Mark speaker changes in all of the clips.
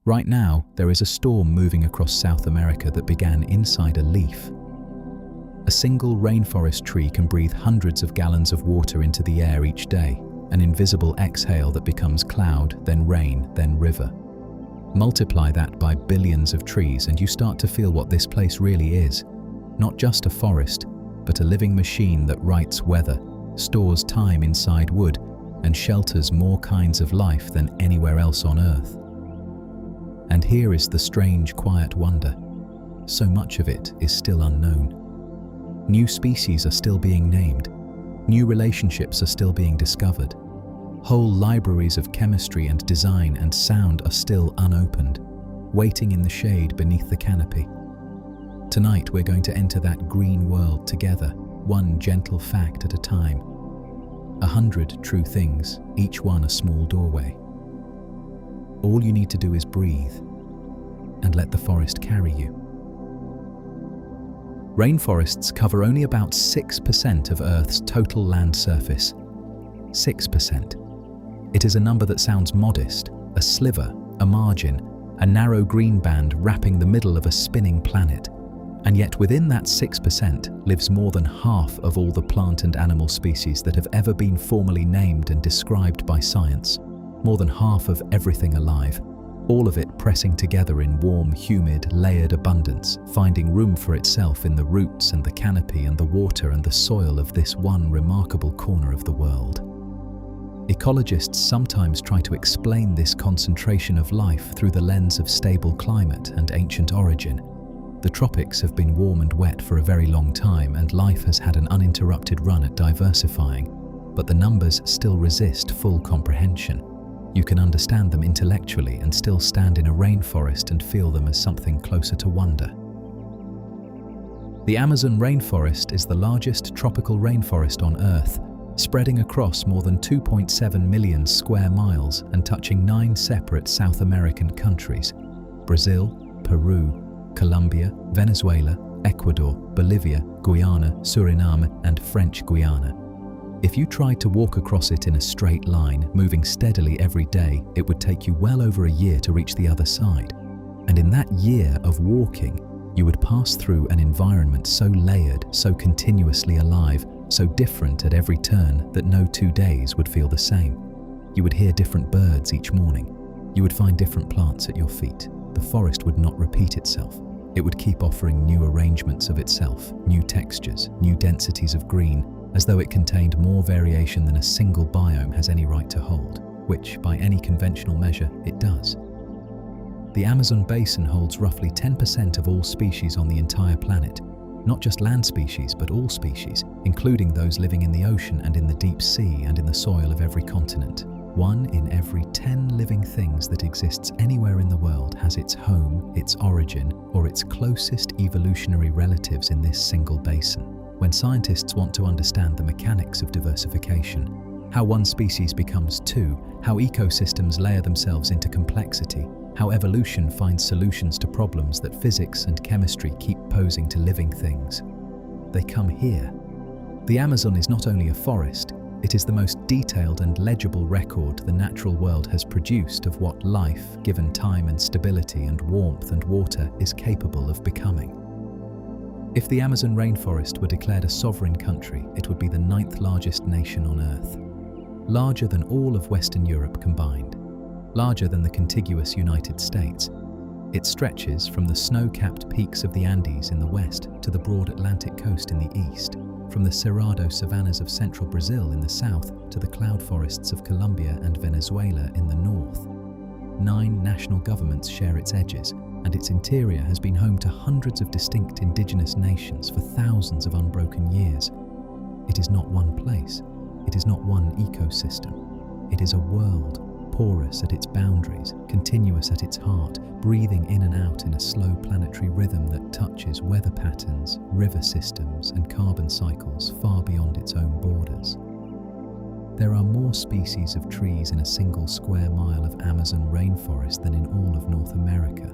Speaker 1: Right now, there is a storm moving across South America that began inside a leaf. A single rainforest tree can breathe hundreds of gallons of water into the air each day, an invisible exhale that becomes cloud, then rain, then river. Multiply that by billions of trees and you start to feel what this place really is. Not just a forest, but a living machine that writes weather, stores time inside wood, and shelters more kinds of life than anywhere else on Earth. And here is the strange, quiet wonder. So much of it is still unknown. New species are still being named. New relationships are still being discovered. Whole libraries of chemistry and design and sound are still unopened, waiting in the shade beneath the canopy. Tonight we're going to enter that green world together, one gentle fact at a time. 100 true things, each one a small doorway. All you need to do is breathe and let the forest carry you. Rainforests cover only about 6% of Earth's total land surface. 6%. It is a number that sounds modest, a sliver, a margin, a narrow green band wrapping the middle of a spinning planet. And yet within that 6% lives more than half of all the plant and animal species that have ever been formally named and described by science. More than half of everything alive. All of it pressing together in warm, humid, layered abundance, finding room for itself in the roots and the canopy and the water and the soil of this one remarkable corner of the world. Ecologists sometimes try to explain this concentration of life through the lens of stable climate and ancient origin. The tropics have been warm and wet for a very long time, and life has had an uninterrupted run at diversifying, but the numbers still resist full comprehension. You can understand them intellectually and still stand in a rainforest and feel them as something closer to wonder. The Amazon rainforest is the largest tropical rainforest on Earth, spreading across more than 2.7 million square miles and touching 9 separate South American countries: Brazil, Peru, Colombia, Venezuela, Ecuador, Bolivia, Guyana, Suriname, and French Guiana. If you tried to walk across it in a straight line, moving steadily every day, it would take you well over a year to reach the other side. And in that year of walking, you would pass through an environment so layered, so continuously alive, so different at every turn that no 2 days would feel the same. You would hear different birds each morning. You would find different plants at your feet. The forest would not repeat itself. It would keep offering new arrangements of itself, new textures, new densities of green, as though it contained more variation than a single biome has any right to hold, which, by any conventional measure, it does. The Amazon basin holds roughly 10% of all species on the entire planet, not just land species, but all species, including those living in the ocean and in the deep sea and in the soil of every continent. 1 in every 10 living things that exists anywhere in the world has its home, its origin, or its closest evolutionary relatives in this single basin. When scientists want to understand the mechanics of diversification, how one species becomes 2, how ecosystems layer themselves into complexity, how evolution finds solutions to problems that physics and chemistry keep posing to living things, they come here. The Amazon is not only a forest, it is the most detailed and legible record the natural world has produced of what life, given time and stability and warmth and water, is capable of becoming. If the Amazon rainforest were declared a sovereign country, it would be the 9th largest nation on Earth. Larger than all of Western Europe combined. Larger than the contiguous United States. It stretches from the snow-capped peaks of the Andes in the west to the broad Atlantic coast in the east, from the Cerrado savannas of central Brazil in the south to the cloud forests of Colombia and Venezuela in the north. 9 national governments share its edges, and its interior has been home to hundreds of distinct indigenous nations for thousands of unbroken years. It is not one place. It is not one ecosystem. It is a world, porous at its boundaries, continuous at its heart, breathing in and out in a slow planetary rhythm that touches weather patterns, river systems, and carbon cycles far beyond its own borders. There are more species of trees in a single square mile of Amazon rainforest than in all of North America.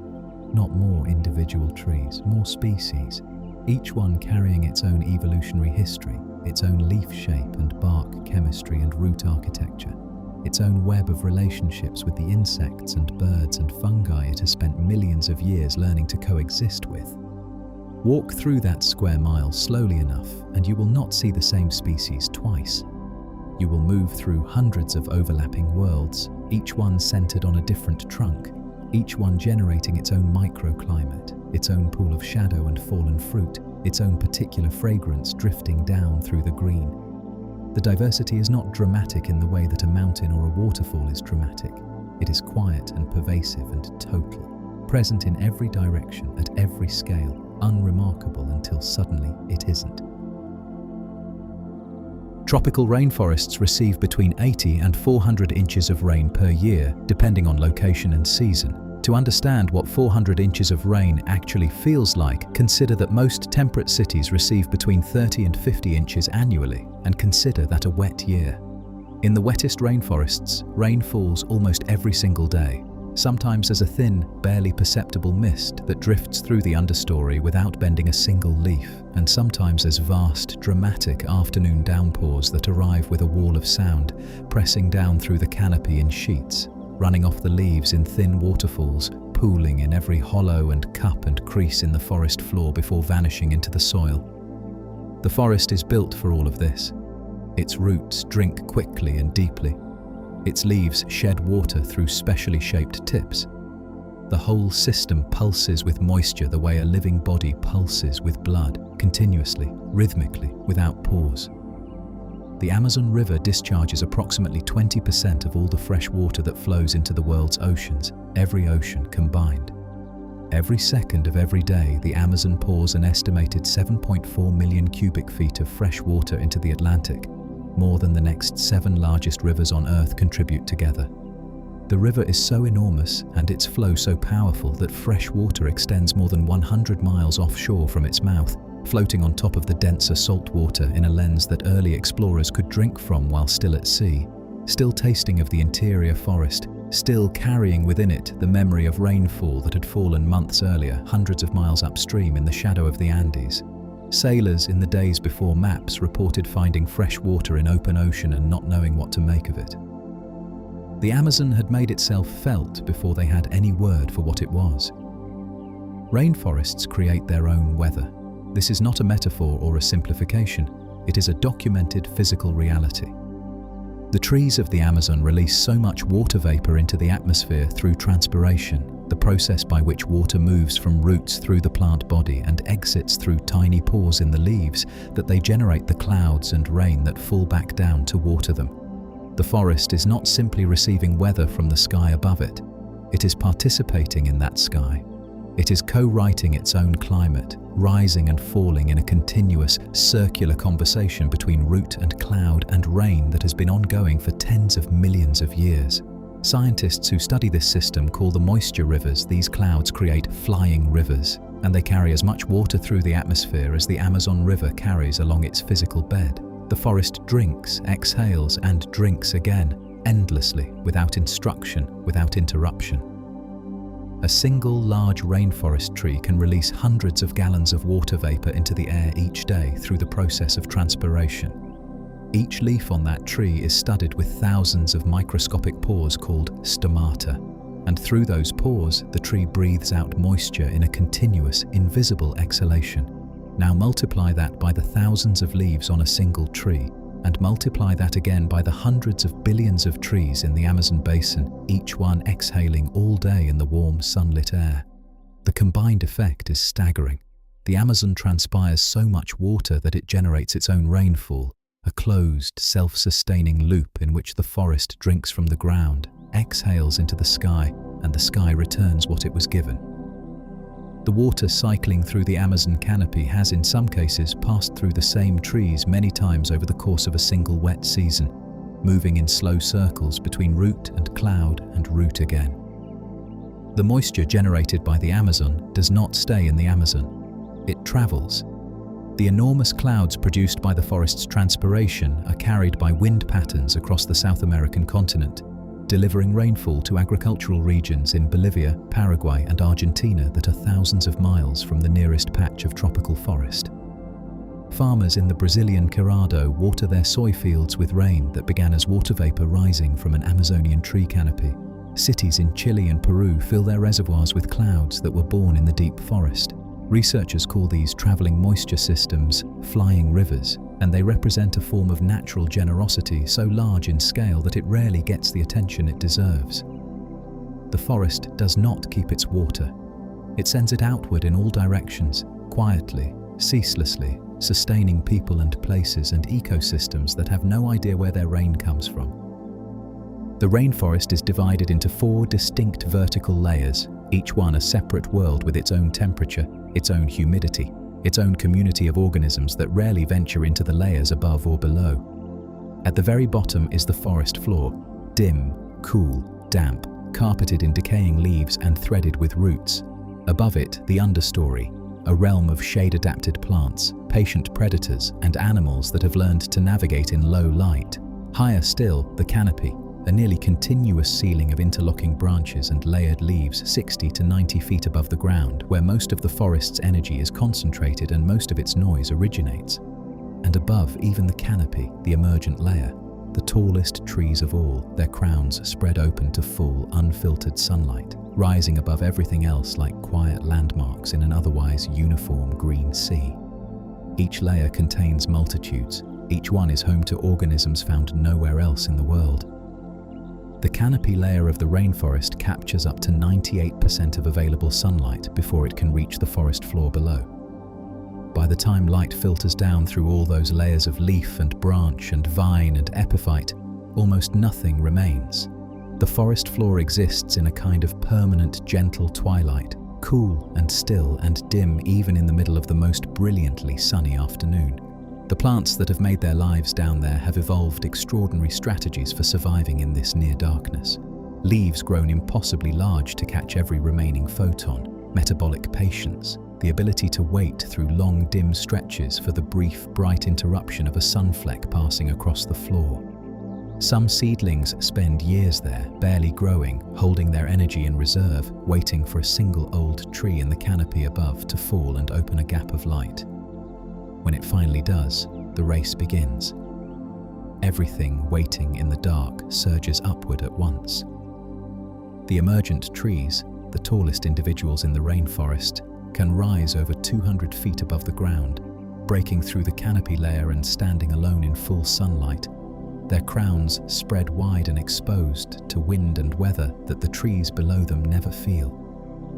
Speaker 1: Not more individual trees, more species, each one carrying its own evolutionary history, its own leaf shape and bark chemistry and root architecture. its own web of relationships with the insects and birds and fungi it has spent millions of years learning to coexist with. Walk through that square mile slowly enough and you will not see the same species twice. You will move through hundreds of overlapping worlds, each one centered on a different trunk, each one generating its own microclimate, its own pool of shadow and fallen fruit, its own particular fragrance drifting down through the green. The diversity is not dramatic in the way that a mountain or a waterfall is dramatic. It is quiet and pervasive and total, present in every direction, at every scale, unremarkable until suddenly it isn't. Tropical rainforests receive between 80 and 400 inches of rain per year, depending on location and season. To understand what 400 inches of rain actually feels like, consider that most temperate cities receive between 30 and 50 inches annually, and consider that a wet year. In the wettest rainforests, rain falls almost every single day, sometimes as a thin, barely perceptible mist that drifts through the understory without bending a single leaf, and sometimes as vast, dramatic afternoon downpours that arrive with a wall of sound, pressing down through the canopy in sheets, running off the leaves in thin waterfalls, pooling in every hollow and cup and crease in the forest floor before vanishing into the soil. The forest is built for all of this. Its roots drink quickly and deeply. Its leaves shed water through specially shaped tips. The whole system pulses with moisture the way a living body pulses with blood, continuously, rhythmically, without pause. The Amazon River discharges approximately 20% of all the fresh water that flows into the world's oceans, every ocean combined. Every second of every day, the Amazon pours an estimated 7.4 million cubic feet of fresh water into the Atlantic, more than the next 7 largest rivers on Earth contribute together. The river is so enormous and its flow so powerful that fresh water extends more than 100 miles offshore from its mouth, floating on top of the denser salt water in a lens that early explorers could drink from while still at sea, still tasting of the interior forest, still carrying within it the memory of rainfall that had fallen months earlier, hundreds of miles upstream in the shadow of the Andes. Sailors in the days before maps reported finding fresh water in open ocean and not knowing what to make of it. The Amazon had made itself felt before they had any word for what it was. Rainforests create their own weather. This is not a metaphor or a simplification. It is a documented physical reality. The trees of the Amazon release so much water vapor into the atmosphere through transpiration, the process by which water moves from roots through the plant body and exits through tiny pores in the leaves, that they generate the clouds and rain that fall back down to water them. The forest is not simply receiving weather from the sky above it. It is participating in that sky. It is co-writing its own climate, rising and falling in a continuous, circular conversation between root and cloud and rain that has been ongoing for tens of millions of years. Scientists who study this system call the moisture rivers these clouds create flying rivers, and they carry as much water through the atmosphere as the Amazon River carries along its physical bed. The forest drinks, exhales, and drinks again, endlessly, without instruction, without interruption. A single large rainforest tree can release hundreds of gallons of water vapor into the air each day through the process of transpiration. Each leaf on that tree is studded with thousands of microscopic pores called stomata, and through those pores, the tree breathes out moisture in a continuous, invisible exhalation. Now multiply that by the thousands of leaves on a single tree, and multiply that again by the hundreds of billions of trees in the Amazon basin, each one exhaling all day in the warm, sunlit air. The combined effect is staggering. The Amazon transpires so much water that it generates its own rainfall, a closed, self-sustaining loop in which the forest drinks from the ground, exhales into the sky, and the sky returns what it was given. The water cycling through the Amazon canopy has in some cases passed through the same trees many times over the course of a single wet season, moving in slow circles between root and cloud and root again. The moisture generated by the Amazon does not stay in the Amazon. It travels. The enormous clouds produced by the forest's transpiration are carried by wind patterns across the South American continent, delivering rainfall to agricultural regions in Bolivia, Paraguay, and Argentina that are thousands of miles from the nearest patch of tropical forest. Farmers in the Brazilian Cerrado water their soy fields with rain that began as water vapor rising from an Amazonian tree canopy. Cities in Chile and Peru fill their reservoirs with clouds that were born in the deep forest. Researchers call these traveling moisture systems flying rivers, and they represent a form of natural generosity so large in scale that it rarely gets the attention it deserves. The forest does not keep its water. It sends it outward in all directions, quietly, ceaselessly, sustaining people and places and ecosystems that have no idea where their rain comes from. The rainforest is divided into 4 distinct vertical layers, each one a separate world with its own temperature, its own humidity, its own community of organisms that rarely venture into the layers above or below. At the very bottom is the forest floor, dim, cool, damp, carpeted in decaying leaves and threaded with roots. Above it, the understory, a realm of shade-adapted plants, patient predators, and animals that have learned to navigate in low light. Higher still, the canopy, a nearly continuous ceiling of interlocking branches and layered leaves 60 to 90 feet above the ground, where most of the forest's energy is concentrated and most of its noise originates. And above even the canopy, the emergent layer, the tallest trees of all, their crowns spread open to full, unfiltered sunlight, rising above everything else like quiet landmarks in an otherwise uniform green sea. Each layer contains multitudes. Each one is home to organisms found nowhere else in the world. The canopy layer of the rainforest captures up to 98% of available sunlight before it can reach the forest floor below. By the time light filters down through all those layers of leaf and branch and vine and epiphyte, almost nothing remains. The forest floor exists in a kind of permanent, gentle twilight, cool and still and dim even in the middle of the most brilliantly sunny afternoon. The plants that have made their lives down there have evolved extraordinary strategies for surviving in this near darkness. Leaves grown impossibly large to catch every remaining photon, metabolic patience, the ability to wait through long, dim stretches for the brief, bright interruption of a sunfleck passing across the floor. Some seedlings spend years there, barely growing, holding their energy in reserve, waiting for a single old tree in the canopy above to fall and open a gap of light. When it finally does, the race begins. Everything waiting in the dark surges upward at once. The emergent trees, the tallest individuals in the rainforest, can rise over 200 feet above the ground, breaking through the canopy layer and standing alone in full sunlight, their crowns spread wide and exposed to wind and weather that the trees below them never feel.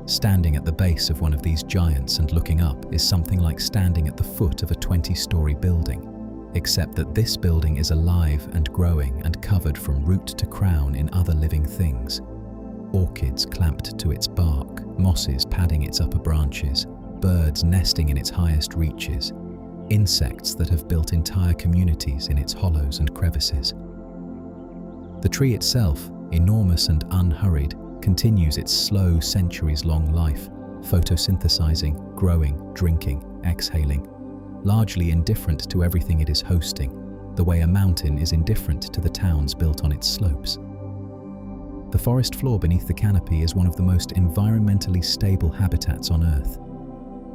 Speaker 1: Standing at the base of one of these giants and looking up is something like standing at the foot of a 20-story building, except that this building is alive and growing and covered from root to crown in other living things. Orchids clamped to its bark, mosses padding its upper branches, birds nesting in its highest reaches, insects that have built entire communities in its hollows and crevices. The tree itself, enormous and unhurried, continues its slow, centuries-long life, photosynthesizing, growing, drinking, exhaling, largely indifferent to everything it is hosting, the way a mountain is indifferent to the towns built on its slopes. The forest floor beneath the canopy is one of the most environmentally stable habitats on Earth.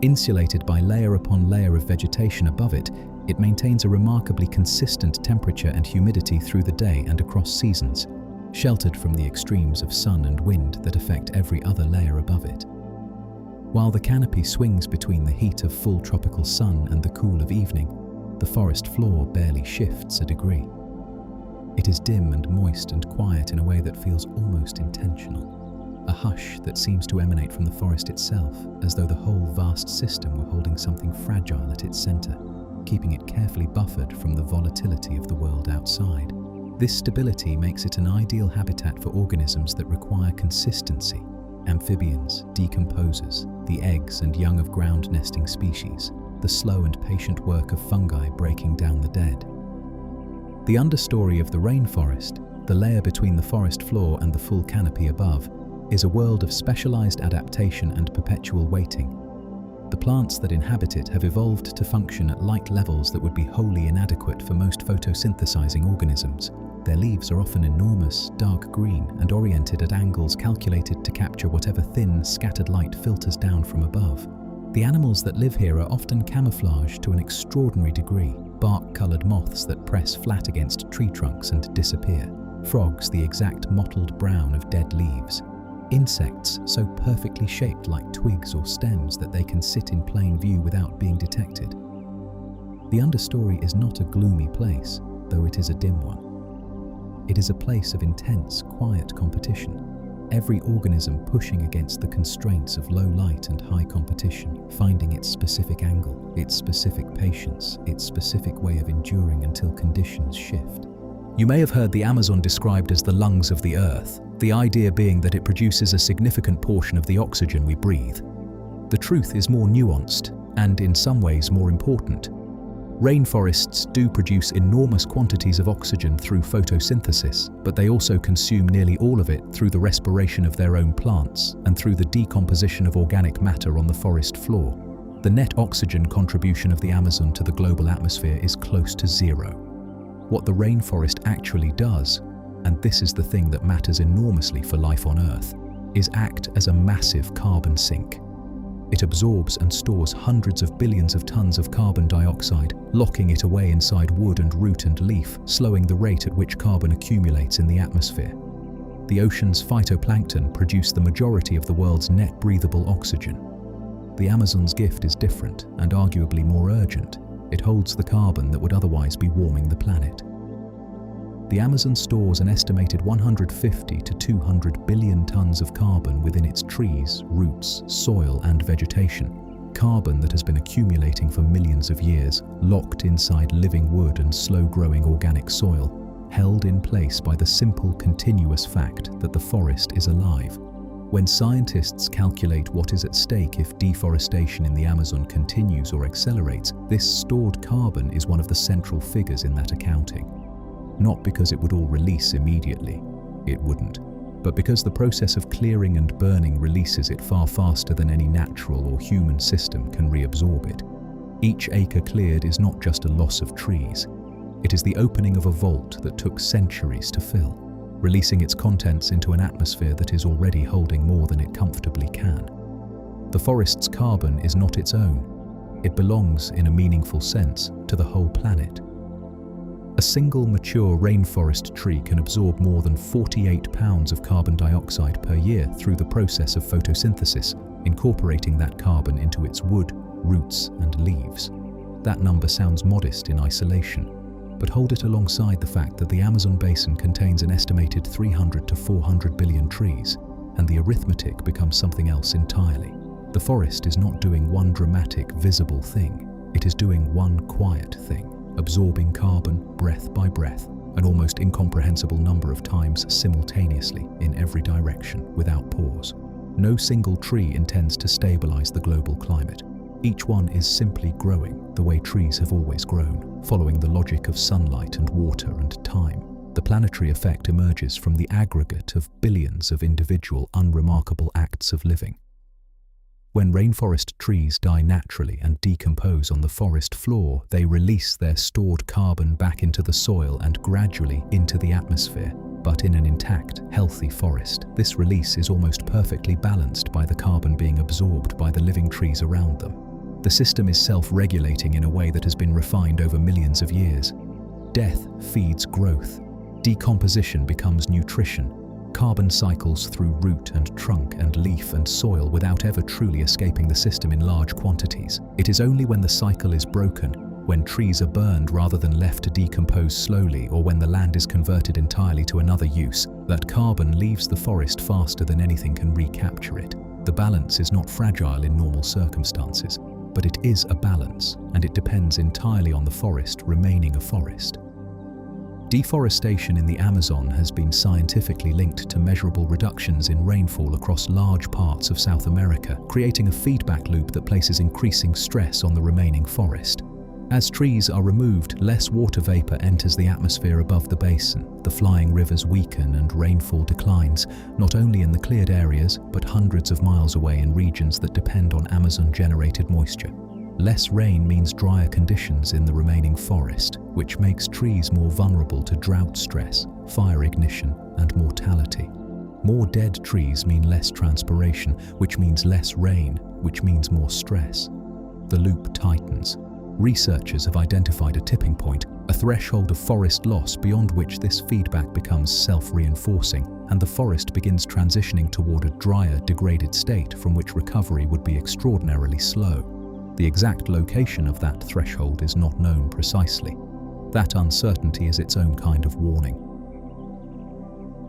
Speaker 1: Insulated by layer upon layer of vegetation above it, it maintains a remarkably consistent temperature and humidity through the day and across seasons, sheltered from the extremes of sun and wind that affect every other layer above it. While the canopy swings between the heat of full tropical sun and the cool of evening, the forest floor barely shifts a degree. It is dim and moist and quiet in a way that feels almost intentional, a hush that seems to emanate from the forest itself, as though the whole vast system were holding something fragile at its center, keeping it carefully buffered from the volatility of the world outside. This stability makes it an ideal habitat for organisms that require consistency: amphibians, decomposers, the eggs and young of ground-nesting species, the slow and patient work of fungi breaking down the dead. The understory of the rainforest, the layer between the forest floor and the full canopy above, is a world of specialized adaptation and perpetual waiting. The plants that inhabit it have evolved to function at light levels that would be wholly inadequate for most photosynthesizing organisms. Their leaves are often enormous, dark green, and oriented at angles calculated to capture whatever thin, scattered light filters down from above. The animals that live here are often camouflaged to an extraordinary degree. Bark-coloured moths that press flat against tree trunks and disappear. Frogs the exact mottled brown of dead leaves. Insects so perfectly shaped like twigs or stems that they can sit in plain view without being detected. The understory is not a gloomy place, though it is a dim one. It is a place of intense, quiet competition. Every organism pushing against the constraints of low light and high competition, finding its specific angle, its specific patience, its specific way of enduring until conditions shift. You may have heard the Amazon described as the lungs of the earth, the idea being that it produces a significant portion of the oxygen we breathe. The truth is more nuanced, and in some ways more important. Rainforests do produce enormous quantities of oxygen through photosynthesis, but they also consume nearly all of it through the respiration of their own plants and through the decomposition of organic matter on the forest floor. The net oxygen contribution of the Amazon to the global atmosphere is close to zero. What the rainforest actually does, and this is the thing that matters enormously for life on Earth, is act as a massive carbon sink. It absorbs and stores hundreds of billions of tons of carbon dioxide, locking it away inside wood and root and leaf, slowing the rate at which carbon accumulates in the atmosphere. The ocean's phytoplankton produce the majority of the world's net breathable oxygen. The Amazon's gift is different and arguably more urgent. It holds the carbon that would otherwise be warming the planet. The Amazon stores an estimated 150 to 200 billion tons of carbon within its trees, roots, soil and vegetation. Carbon that has been accumulating for millions of years, locked inside living wood and slow-growing organic soil, held in place by the simple, continuous fact that the forest is alive. When scientists calculate what is at stake if deforestation in the Amazon continues or accelerates, this stored carbon is one of the central figures in that accounting. Not because it would all release immediately, it wouldn't, but because the process of clearing and burning releases it far faster than any natural or human system can reabsorb it. Each acre cleared is not just a loss of trees, it is the opening of a vault that took centuries to fill, releasing its contents into an atmosphere that is already holding more than it comfortably can. The forest's carbon is not its own, it belongs, in a meaningful sense, to the whole planet. A single mature rainforest tree can absorb more than 48 pounds of carbon dioxide per year through the process of photosynthesis, incorporating that carbon into its wood, roots, and leaves. That number sounds modest in isolation, but hold it alongside the fact that the Amazon basin contains an estimated 300 to 400 billion trees, and the arithmetic becomes something else entirely. The forest is not doing one dramatic, visible thing, it is doing one quiet thing. Absorbing carbon breath by breath, an almost incomprehensible number of times simultaneously in every direction without pause. No single tree intends to stabilize the global climate. Each one is simply growing the way trees have always grown, following the logic of sunlight and water and time. The planetary effect emerges from the aggregate of billions of individual unremarkable acts of living. When rainforest trees die naturally and decompose on the forest floor, they release their stored carbon back into the soil and gradually into the atmosphere. But in an intact, healthy forest, this release is almost perfectly balanced by the carbon being absorbed by the living trees around them. The system is self-regulating in a way that has been refined over millions of years. Death feeds growth. Decomposition becomes nutrition. Carbon cycles through root and trunk and leaf and soil without ever truly escaping the system in large quantities. It is only when the cycle is broken, when trees are burned rather than left to decompose slowly, or when the land is converted entirely to another use, that carbon leaves the forest faster than anything can recapture it. The balance is not fragile in normal circumstances, but it is a balance, and it depends entirely on the forest remaining a forest. Deforestation in the Amazon has been scientifically linked to measurable reductions in rainfall across large parts of South America, creating a feedback loop that places increasing stress on the remaining forest. As trees are removed, less water vapor enters the atmosphere above the basin, the flying rivers weaken and rainfall declines, not only in the cleared areas, but hundreds of miles away in regions that depend on Amazon-generated moisture. Less rain means drier conditions in the remaining forest, which makes trees more vulnerable to drought stress, fire ignition, and mortality. More dead trees mean less transpiration, which means less rain, which means more stress. The loop tightens. Researchers have identified a tipping point, a threshold of forest loss beyond which this feedback becomes self-reinforcing, and the forest begins transitioning toward a drier, degraded state from which recovery would be extraordinarily slow. The exact location of that threshold is not known precisely. That uncertainty is its own kind of warning.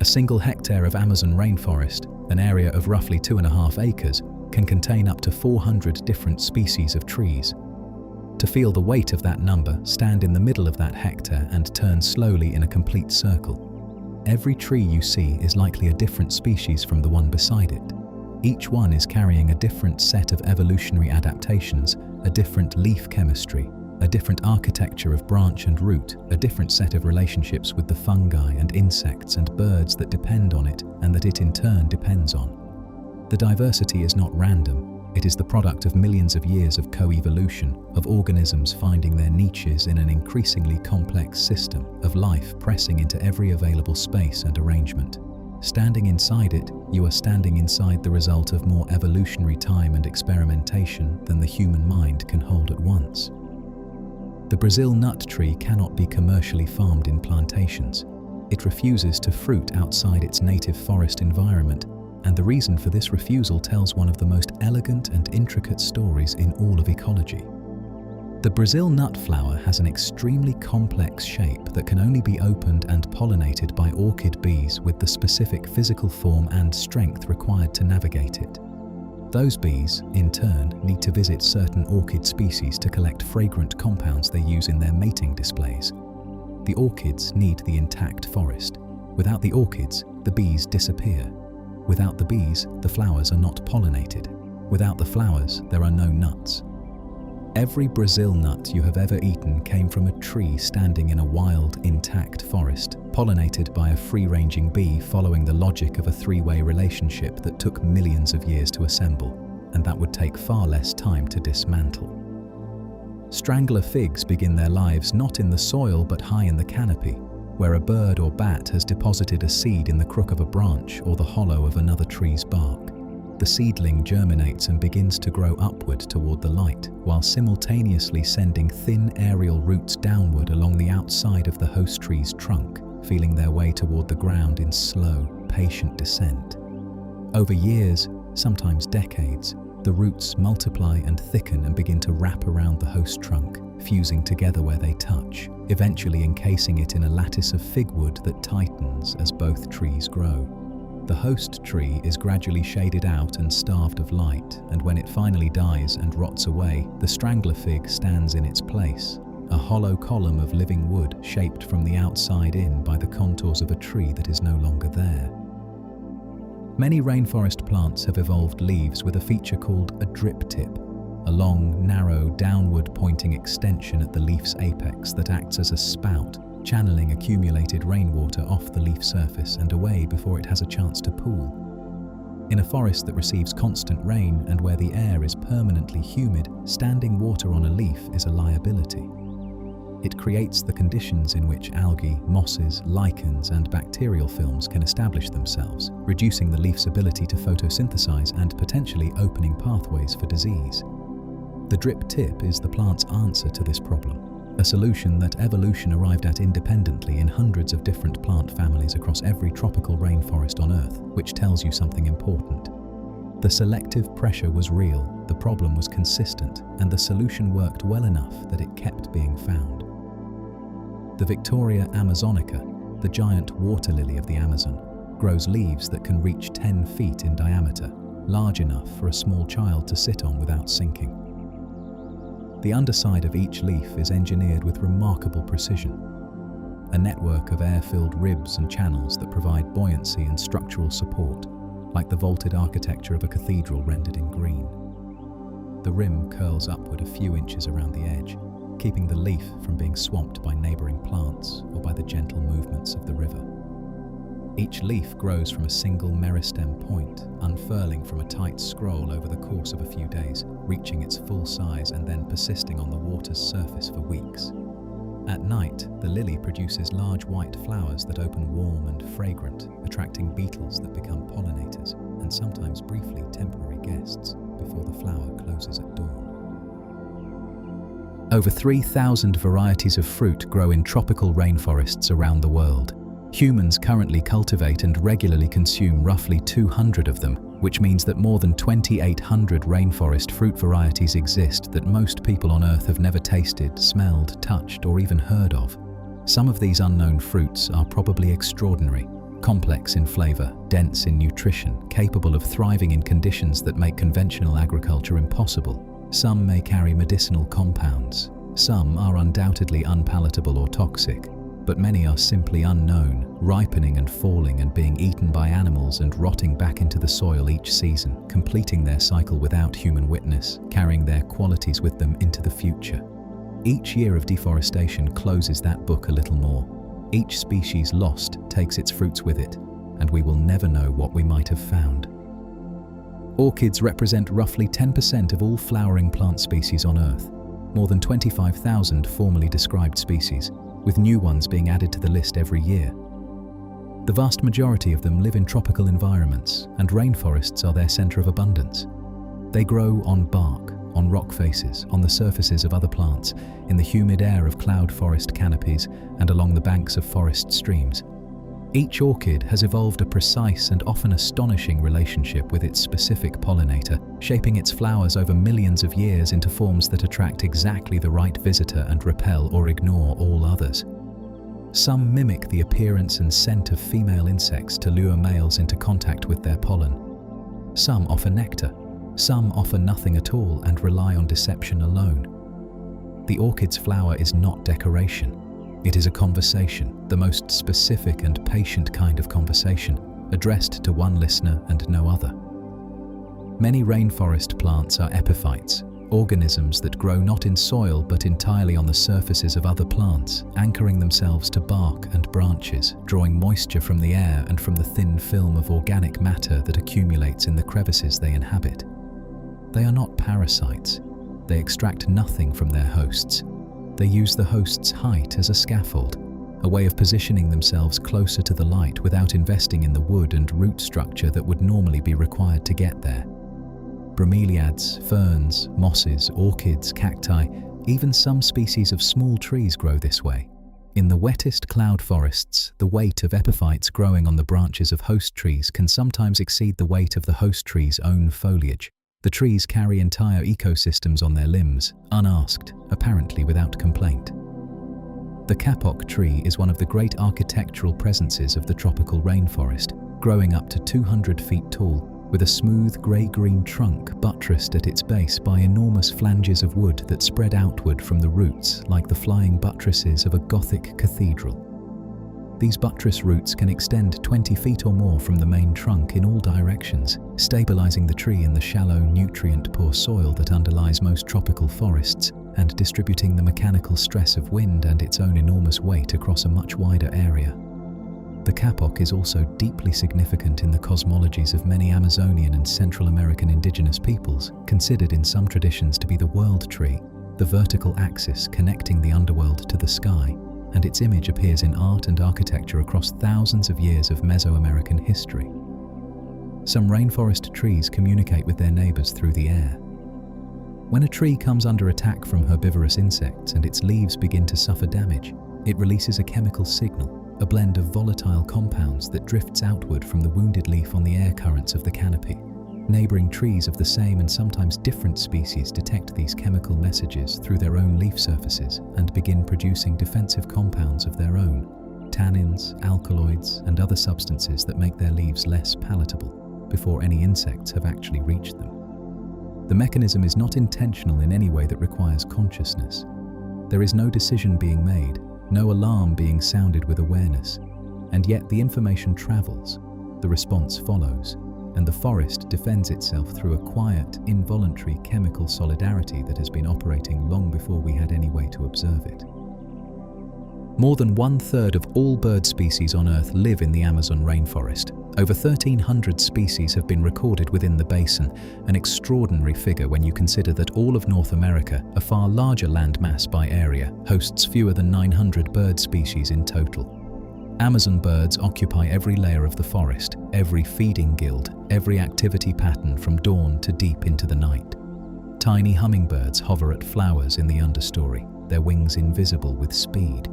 Speaker 1: A single hectare of Amazon rainforest, an area of roughly 2.5 acres, can contain up to 400 different species of trees. To feel the weight of that number, stand in the middle of that hectare and turn slowly in a complete circle. Every tree you see is likely a different species from the one beside it. Each one is carrying a different set of evolutionary adaptations, a different leaf chemistry, a different architecture of branch and root, a different set of relationships with the fungi and insects and birds that depend on it and that it in turn depends on. The diversity is not random. It is the product of millions of years of co-evolution, of organisms finding their niches in an increasingly complex system, of life pressing into every available space and arrangement. Standing inside it, you are standing inside the result of more evolutionary time and experimentation than the human mind can hold at once. The Brazil nut tree cannot be commercially farmed in plantations. It refuses to fruit outside its native forest environment, and the reason for this refusal tells one of the most elegant and intricate stories in all of ecology. The Brazil nut flower has an extremely complex shape that can only be opened and pollinated by orchid bees with the specific physical form and strength required to navigate it. Those bees, in turn, need to visit certain orchid species to collect fragrant compounds they use in their mating displays. The orchids need the intact forest. Without the orchids, the bees disappear. Without the bees, the flowers are not pollinated. Without the flowers, there are no nuts. Every Brazil nut you have ever eaten came from a tree standing in a wild, intact forest, pollinated by a free-ranging bee following the logic of a three-way relationship that took millions of years to assemble, and that would take far less time to dismantle. Strangler figs begin their lives not in the soil but high in the canopy, where a bird or bat has deposited a seed in the crook of a branch or the hollow of another tree's bark. The seedling germinates and begins to grow upward toward the light, while simultaneously sending thin aerial roots downward along the outside of the host tree's trunk, feeling their way toward the ground in slow, patient descent. Over years, sometimes decades, the roots multiply and thicken and begin to wrap around the host trunk, fusing together where they touch, eventually encasing it in a lattice of figwood that tightens as both trees grow. The host tree is gradually shaded out and starved of light, and when it finally dies and rots away, the strangler fig stands in its place, a hollow column of living wood shaped from the outside in by the contours of a tree that is no longer there. Many rainforest plants have evolved leaves with a feature called a drip tip, a long, narrow, downward-pointing extension at the leaf's apex that acts as a spout, channeling accumulated rainwater off the leaf surface and away before it has a chance to pool. In a forest that receives constant rain and where the air is permanently humid, standing water on a leaf is a liability. It creates the conditions in which algae, mosses, lichens, and bacterial films can establish themselves, reducing the leaf's ability to photosynthesize and potentially opening pathways for disease. The drip tip is the plant's answer to this problem, a solution that evolution arrived at independently in hundreds of different plant families across every tropical rainforest on Earth, which tells you something important. The selective pressure was real, the problem was consistent, and the solution worked well enough that it kept being found. The Victoria amazonica, the giant water lily of the Amazon, grows leaves that can reach 10 feet in diameter, large enough for a small child to sit on without sinking. The underside of each leaf is engineered with remarkable precision, a network of air-filled ribs and channels that provide buoyancy and structural support, like the vaulted architecture of a cathedral rendered in green. The rim curls upward a few inches around the edge, keeping the leaf from being swamped by neighboring plants or by the gentle movements of the river. Each leaf grows from a single meristem point, unfurling from a tight scroll over the course of a few days, reaching its full size and then persisting on the water's surface for weeks. At night, the lily produces large white flowers that open warm and fragrant, attracting beetles that become pollinators and sometimes briefly temporary guests before the flower closes at dawn. Over 3,000 varieties of fruit grow in tropical rainforests around the world. Humans currently cultivate and regularly consume roughly 200 of them, which means that more than 2,800 rainforest fruit varieties exist that most people on Earth have never tasted, smelled, touched, or even heard of. Some of these unknown fruits are probably extraordinary, complex in flavor, dense in nutrition, capable of thriving in conditions that make conventional agriculture impossible. Some may carry medicinal compounds. Some are undoubtedly unpalatable or toxic, but many are simply unknown, ripening and falling and being eaten by animals and rotting back into the soil each season, completing their cycle without human witness, carrying their qualities with them into the future. Each year of deforestation closes that book a little more. Each species lost takes its fruits with it, and we will never know what we might have found. Orchids represent roughly 10% of all flowering plant species on Earth, more than 25,000 formally described species, with new ones being added to the list every year. The vast majority of them live in tropical environments, and rainforests are their center of abundance. They grow on bark, on rock faces, on the surfaces of other plants, in the humid air of cloud forest canopies, and along the banks of forest streams. Each orchid has evolved a precise and often astonishing relationship with its specific pollinator, shaping its flowers over millions of years into forms that attract exactly the right visitor and repel or ignore all others. Some mimic the appearance and scent of female insects to lure males into contact with their pollen. Some offer nectar, some offer nothing at all and rely on deception alone. The orchid's flower is not decoration. It is a conversation, the most specific and patient kind of conversation, addressed to one listener and no other. Many rainforest plants are epiphytes, organisms that grow not in soil but entirely on the surfaces of other plants, anchoring themselves to bark and branches, drawing moisture from the air and from the thin film of organic matter that accumulates in the crevices they inhabit. They are not parasites. They extract nothing from their hosts. They use the host's height as a scaffold, a way of positioning themselves closer to the light without investing in the wood and root structure that would normally be required to get there. Bromeliads, ferns, mosses, orchids, cacti, even some species of small trees grow this way. In the wettest cloud forests, the weight of epiphytes growing on the branches of host trees can sometimes exceed the weight of the host tree's own foliage. The trees carry entire ecosystems on their limbs, unasked, apparently without complaint. The kapok tree is one of the great architectural presences of the tropical rainforest, growing up to 200 feet tall, with a smooth grey-green trunk buttressed at its base by enormous flanges of wood that spread outward from the roots like the flying buttresses of a Gothic cathedral. These buttress roots can extend 20 feet or more from the main trunk in all directions, stabilizing the tree in the shallow, nutrient-poor soil that underlies most tropical forests and distributing the mechanical stress of wind and its own enormous weight across a much wider area. The kapok is also deeply significant in the cosmologies of many Amazonian and Central American indigenous peoples, considered in some traditions to be the world tree, the vertical axis connecting the underworld to the sky, and its image appears in art and architecture across thousands of years of Mesoamerican history. Some rainforest trees communicate with their neighbors through the air. When a tree comes under attack from herbivorous insects and its leaves begin to suffer damage, it releases a chemical signal, a blend of volatile compounds that drifts outward from the wounded leaf on the air currents of the canopy. Neighboring trees of the same and sometimes different species detect these chemical messages through their own leaf surfaces and begin producing defensive compounds of their own, tannins, alkaloids, and other substances that make their leaves less palatable before any insects have actually reached them. The mechanism is not intentional in any way that requires consciousness. There is no decision being made, no alarm being sounded with awareness, and yet the information travels, the response follows, and the forest defends itself through a quiet, involuntary chemical solidarity that has been operating long before we had any way to observe it. More than 1/3 of all bird species on Earth live in the Amazon rainforest, Over 1,300 species have been recorded within the basin, an extraordinary figure when you consider that all of North America, a far larger landmass by area, hosts fewer than 900 bird species in total. Amazon birds occupy every layer of the forest, every feeding guild, every activity pattern from dawn to deep into the night. Tiny hummingbirds hover at flowers in the understory, their wings invisible with speed.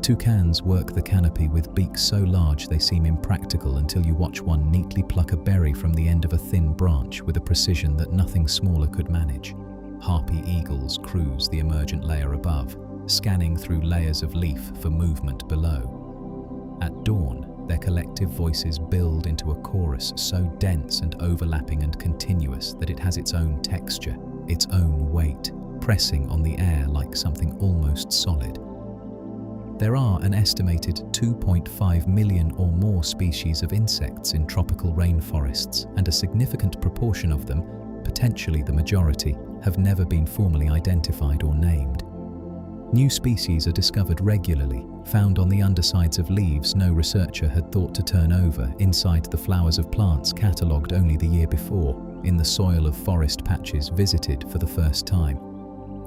Speaker 1: Toucans work the canopy with beaks so large they seem impractical until you watch one neatly pluck a berry from the end of a thin branch with a precision that nothing smaller could manage. Harpy eagles cruise the emergent layer above, scanning through layers of leaf for movement below. At dawn, their collective voices build into a chorus so dense and overlapping and continuous that it has its own texture, its own weight, pressing on the air like something almost solid. There are an estimated 2.5 million or more species of insects in tropical rainforests, and a significant proportion of them, potentially the majority, have never been formally identified or named. New species are discovered regularly, found on the undersides of leaves no researcher had thought to turn over, inside the flowers of plants catalogued only the year before, in the soil of forest patches visited for the first time.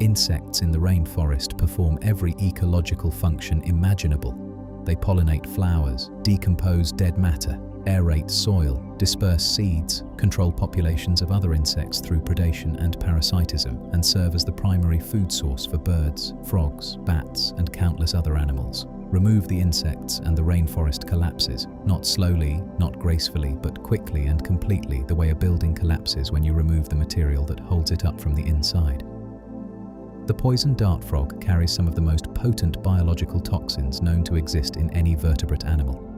Speaker 1: Insects in the rainforest perform every ecological function imaginable. They pollinate flowers, decompose dead matter, aerate soil, disperse seeds, control populations of other insects through predation and parasitism, and serve as the primary food source for birds, frogs, bats, and countless other animals. Remove the insects and the rainforest collapses, not slowly, not gracefully, but quickly and completely, the way a building collapses when you remove the material that holds it up from the inside. The poison dart frog carries some of the most potent biological toxins known to exist in any vertebrate animal.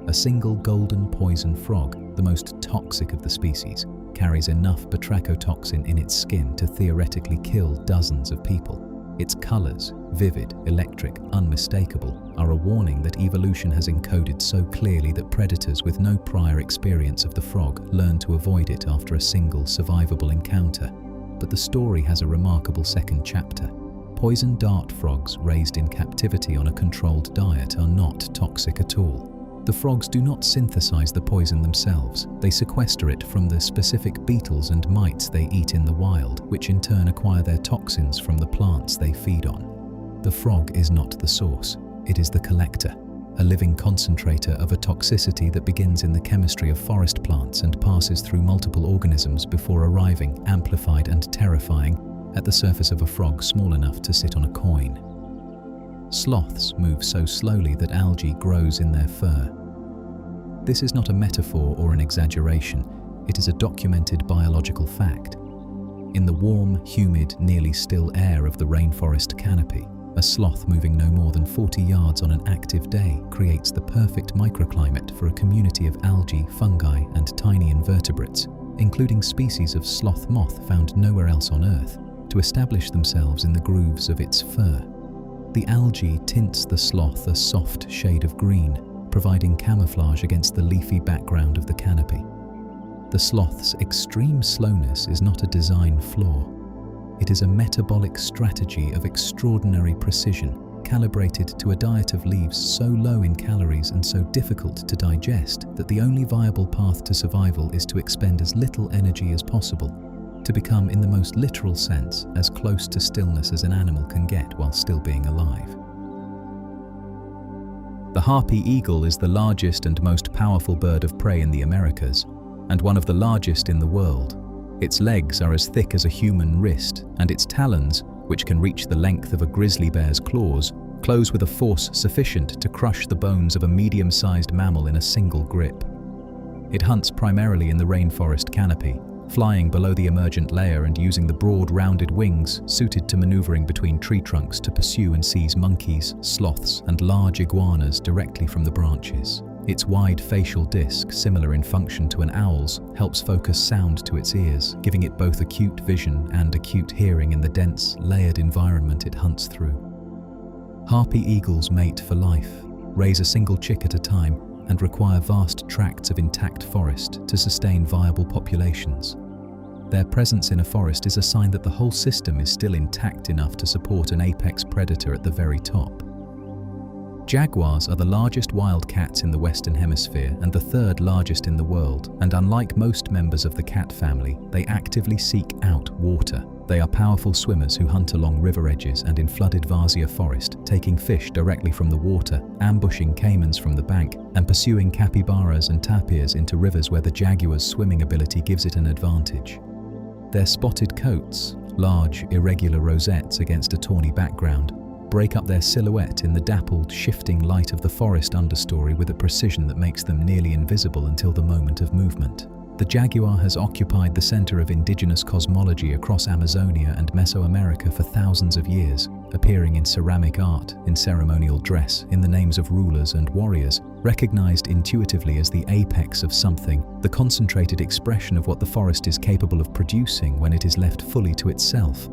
Speaker 1: A single golden poison frog, the most toxic of the species, carries enough batrachotoxin in its skin to theoretically kill dozens of people. Its colors, vivid, electric, unmistakable, are a warning that evolution has encoded so clearly that predators with no prior experience of the frog learn to avoid it after a single survivable encounter. But the story has a remarkable second chapter. Poison dart frogs raised in captivity on a controlled diet are not toxic at all. The frogs do not synthesize the poison themselves. They sequester it from the specific beetles and mites they eat in the wild, which in turn acquire their toxins from the plants they feed on. The frog is not the source, it is the collector, a living concentrator of a toxicity that begins in the chemistry of forest plants and passes through multiple organisms before arriving, amplified and terrifying, at the surface of a frog small enough to sit on a coin. Sloths move so slowly that algae grows in their fur. This is not a metaphor or an exaggeration, it is a documented biological fact. In the warm, humid, nearly still air of the rainforest canopy, a sloth moving no more than 40 yards on an active day creates the perfect microclimate for a community of algae, fungi, and tiny invertebrates, including species of sloth moth found nowhere else on Earth, to establish themselves in the grooves of its fur. The algae tints the sloth a soft shade of green, providing camouflage against the leafy background of the canopy. The sloth's extreme slowness is not a design flaw. It is a metabolic strategy of extraordinary precision, calibrated to a diet of leaves so low in calories and so difficult to digest that the only viable path to survival is to expend as little energy as possible, to become, in the most literal sense, as close to stillness as an animal can get while still being alive. The harpy eagle is the largest and most powerful bird of prey in the Americas, and one of the largest in the world. Its legs are as thick as a human wrist, and its talons, which can reach the length of a grizzly bear's claws, close with a force sufficient to crush the bones of a medium-sized mammal in a single grip. It hunts primarily in the rainforest canopy, flying below the emergent layer and using the broad, rounded wings suited to maneuvering between tree trunks to pursue and seize monkeys, sloths, and large iguanas directly from the branches. Its wide facial disc, similar in function to an owl's, helps focus sound to its ears, giving it both acute vision and acute hearing in the dense, layered environment it hunts through. Harpy eagles mate for life, raise a single chick at a time, and require vast tracts of intact forest to sustain viable populations. Their presence in a forest is a sign that the whole system is still intact enough to support an apex predator at the very top. Jaguars are the largest wild cats in the Western Hemisphere and the third largest in the world, and unlike most members of the cat family, they actively seek out water. They are powerful swimmers who hunt along river edges and in flooded Varzea forest, taking fish directly from the water, ambushing caimans from the bank, and pursuing capybaras and tapirs into rivers where the jaguar's swimming ability gives it an advantage. Their spotted coats, large, irregular rosettes against a tawny background, break up their silhouette in the dappled, shifting light of the forest understory with a precision that makes them nearly invisible until the moment of movement. The jaguar has occupied the center of indigenous cosmology across Amazonia and Mesoamerica for thousands of years, appearing in ceramic art, in ceremonial dress, in the names of rulers and warriors, recognized intuitively as the apex of something, the concentrated expression of what the forest is capable of producing when it is left fully to itself.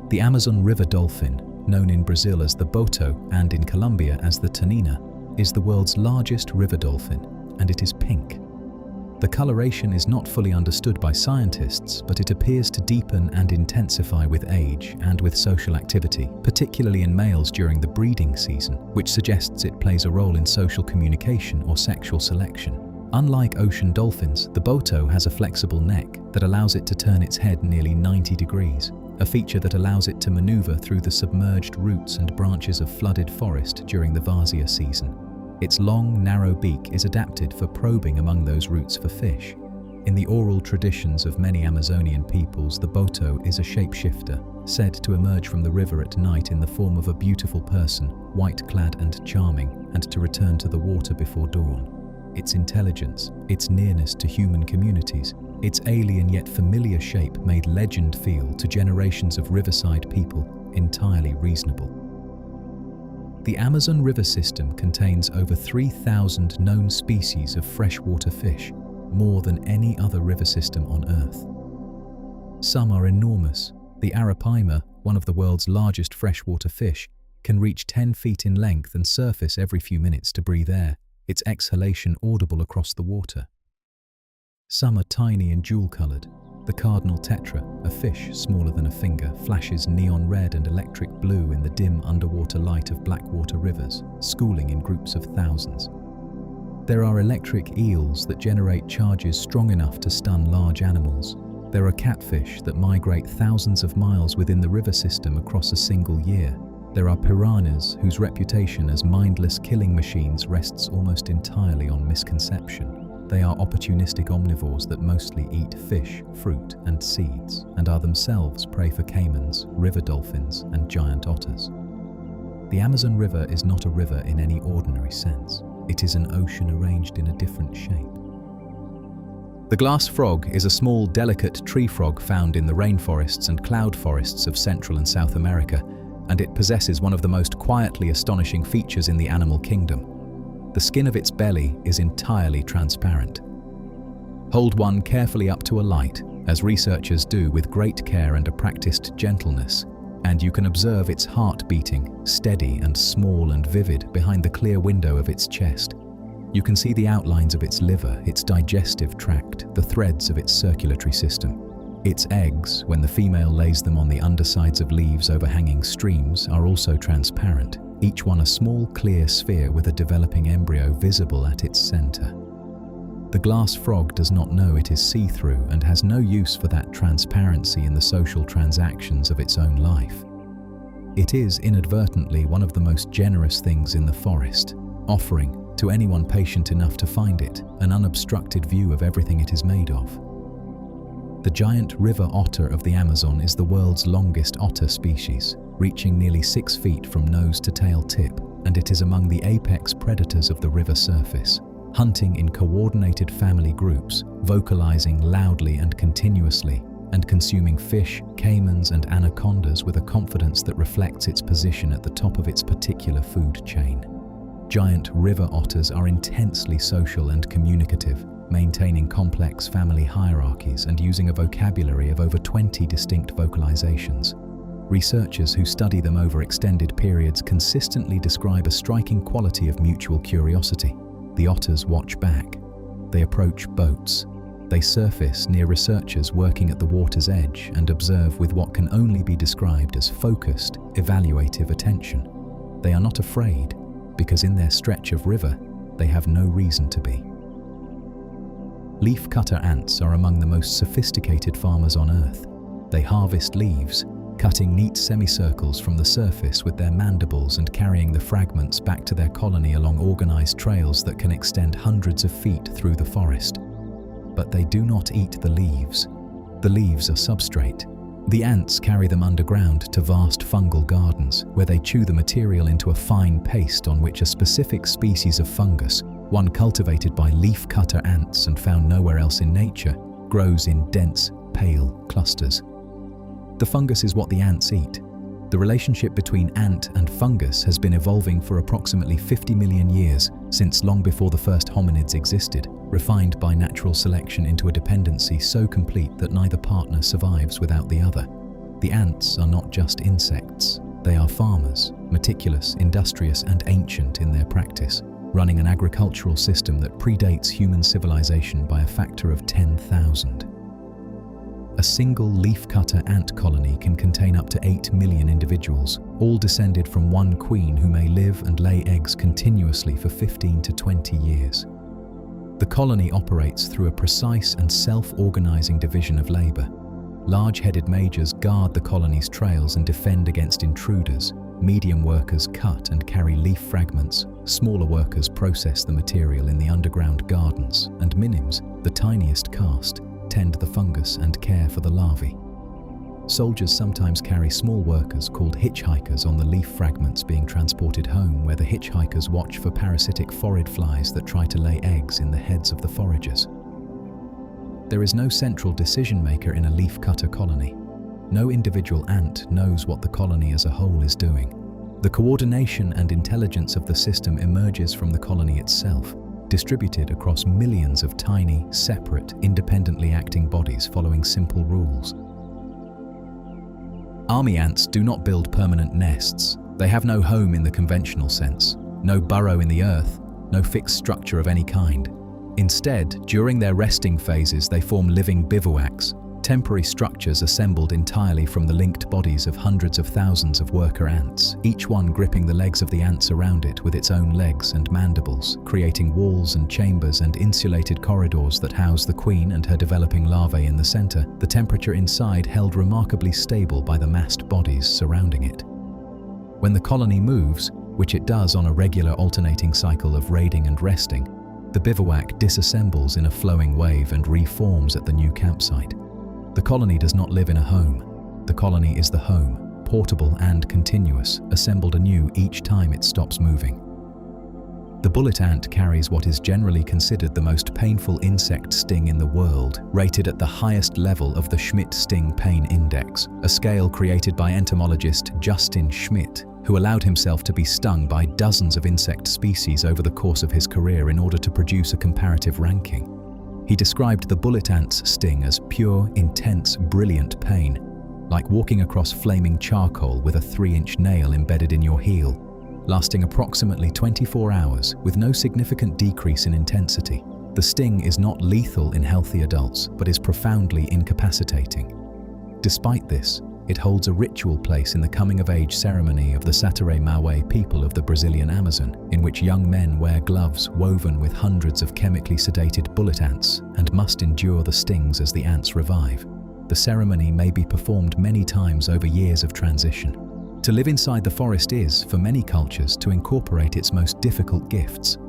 Speaker 1: The Amazon River dolphin, known in Brazil as the boto and in Colombia as the tanina, is the world's largest river dolphin, and it is pink. The coloration is not fully understood by scientists, but it appears to deepen and intensify with age and with social activity, particularly in males during the breeding season, which suggests it plays a role in social communication or sexual selection. Unlike ocean dolphins, the boto has a flexible neck that allows it to turn its head nearly 90 degrees, a feature that allows it to maneuver through the submerged roots and branches of flooded forest during the Varzea season. Its long, narrow beak is adapted for probing among those roots for fish. In the oral traditions of many Amazonian peoples, the boto is a shapeshifter, said to emerge from the river at night in the form of a beautiful person, white-clad and charming, and to return to the water before dawn. Its intelligence, its nearness to human communities, its alien yet familiar shape made legend feel to generations of riverside people entirely reasonable. The Amazon River system contains over 3,000 known species of freshwater fish, more than any other river system on Earth. Some are enormous. The arapaima, one of the world's largest freshwater fish, can reach 10 feet in length and surface every few minutes to breathe air, its exhalation audible across the water. Some are tiny and jewel-colored. The cardinal tetra, a fish smaller than a finger, flashes neon red and electric blue in the dim underwater light of blackwater rivers, schooling in groups of thousands. There are electric eels that generate charges strong enough to stun large animals. There are catfish that migrate thousands of miles within the river system across a single year. There are piranhas whose reputation as mindless killing machines rests almost entirely on misconception. They are opportunistic omnivores that mostly eat fish, fruit, and seeds, and are themselves prey for caimans, river dolphins, and giant otters. The Amazon River is not a river in any ordinary sense. It is an ocean arranged in a different shape. The glass frog is a small, delicate tree frog found in the rainforests and cloud forests of Central and South America, and it possesses one of the most quietly astonishing features in the animal kingdom. The skin of its belly is entirely transparent. Hold one carefully up to a light, as researchers do with great care and a practiced gentleness, and you can observe its heart beating, steady and small and vivid behind the clear window of its chest. You can see the outlines of its liver, its digestive tract, the threads of its circulatory system. Its eggs, when the female lays them on the undersides of leaves overhanging streams, are also transparent, each one a small clear sphere with a developing embryo visible at its center. The glass frog does not know it is see-through and has no use for that transparency in the social transactions of its own life. It is inadvertently one of the most generous things in the forest, offering, to anyone patient enough to find it, an unobstructed view of everything it is made of. The giant river otter of the Amazon is the world's longest otter species, reaching nearly 6 feet from nose to tail tip, and it is among the apex predators of the river surface, hunting in coordinated family groups, vocalizing loudly and continuously, and consuming fish, caimans, and anacondas with a confidence that reflects its position at the top of its particular food chain. Giant river otters are intensely social and communicative, maintaining complex family hierarchies and using a vocabulary of over 20 distinct vocalizations. Researchers who study them over extended periods consistently describe a striking quality of mutual curiosity. The otters watch back. They approach boats. They surface near researchers working at the water's edge and observe with what can only be described as focused, evaluative attention. They are not afraid. because in their stretch of river, they have no reason to be. Leafcutter ants are among the most sophisticated farmers on Earth. They harvest leaves, cutting neat semicircles from the surface with their mandibles and carrying the fragments back to their colony along organized trails that can extend hundreds of feet through the forest. But they do not eat the leaves. The leaves are substrate. The ants carry them underground to vast fungal gardens, where they chew the material into a fine paste on which a specific species of fungus, one cultivated by leafcutter ants and found nowhere else in nature, grows in dense, pale clusters. The fungus is what the ants eat. The relationship between ant and fungus has been evolving for approximately 50 million years, since long before the first hominids existed, refined by natural selection into a dependency so complete that neither partner survives without the other. The ants are not just insects. They are farmers, meticulous, industrious, and ancient in their practice, running an agricultural system that predates human civilization by a factor of 10,000. A single leafcutter ant colony can contain up to 8 million individuals, all descended from one queen who may live and lay eggs continuously for 15 to 20 years. The colony operates through a precise and self-organizing division of labor. Large-headed majors guard the colony's trails and defend against intruders. Medium workers cut and carry leaf fragments. Smaller workers process the material in the underground gardens. And minims, the tiniest caste, tend the fungus and care for the larvae. Soldiers sometimes carry small workers called hitchhikers on the leaf fragments being transported home, where the hitchhikers watch for parasitic phorid flies that try to lay eggs in the heads of the foragers. There is no central decision maker in a leafcutter colony. No individual ant knows what the colony as a whole is doing. The coordination and intelligence of the system emerges from the colony itself, distributed across millions of tiny, separate, independently acting bodies following simple rules. Army ants do not build permanent nests. They have no home in the conventional sense, no burrow in the earth, no fixed structure of any kind. Instead, during their resting phases, they form living bivouacs, temporary structures assembled entirely from the linked bodies of hundreds of thousands of worker ants, each one gripping the legs of the ants around it with its own legs and mandibles, creating walls and chambers and insulated corridors that house the queen and her developing larvae in the center, the temperature inside held remarkably stable by the massed bodies surrounding it. When the colony moves, which it does on a regular alternating cycle of raiding and resting, the bivouac disassembles in a flowing wave and reforms at the new campsite. The colony does not live in a home. The colony is the home, portable and continuous, assembled anew each time it stops moving. The bullet ant carries what is generally considered the most painful insect sting in the world, rated at the highest level of the Schmidt Sting Pain Index, a scale created by entomologist Justin Schmidt, who allowed himself to be stung by dozens of insect species over the course of his career in order to produce a comparative ranking. He described the bullet ant's sting as pure, intense, brilliant pain, like walking across flaming charcoal with a 3-inch nail embedded in your heel, lasting approximately 24 hours with no significant decrease in intensity. The sting is not lethal in healthy adults, but is profoundly incapacitating. Despite this, it holds a ritual place in the coming-of-age ceremony of the Sateré-Mawe people of the Brazilian Amazon, in which young men wear gloves woven with hundreds of chemically sedated bullet ants and must endure the stings as the ants revive. The ceremony may be performed many times over years of transition. To live inside the forest is, for many cultures, to incorporate its most difficult gifts.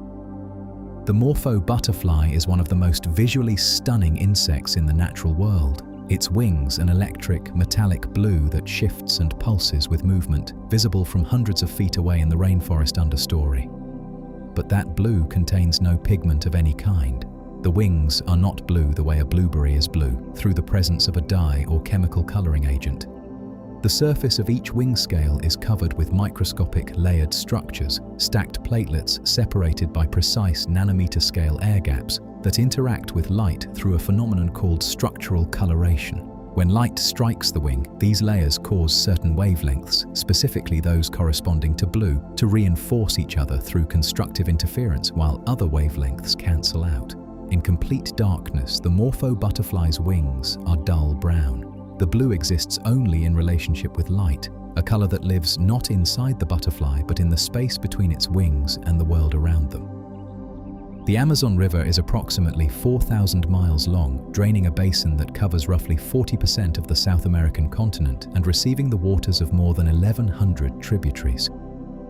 Speaker 1: The morpho butterfly is one of the most visually stunning insects in the natural world. Its wings an electric, metallic blue that shifts and pulses with movement, visible from hundreds of feet away in the rainforest understory. But that blue contains no pigment of any kind. The wings are not blue the way a blueberry is blue, through the presence of a dye or chemical coloring agent. The surface of each wing scale is covered with microscopic layered structures, stacked platelets separated by precise nanometer-scale air gaps that interact with light through a phenomenon called structural coloration. When light strikes the wing, these layers cause certain wavelengths, specifically those corresponding to blue, to reinforce each other through constructive interference, while other wavelengths cancel out. In complete darkness, the morpho butterfly's wings are dull brown. The blue exists only in relationship with light, a color that lives not inside the butterfly but in the space between its wings and the world around them. The Amazon River is approximately 4,000 miles long, draining a basin that covers roughly 40% of the South American continent and receiving the waters of more than 1,100 tributaries.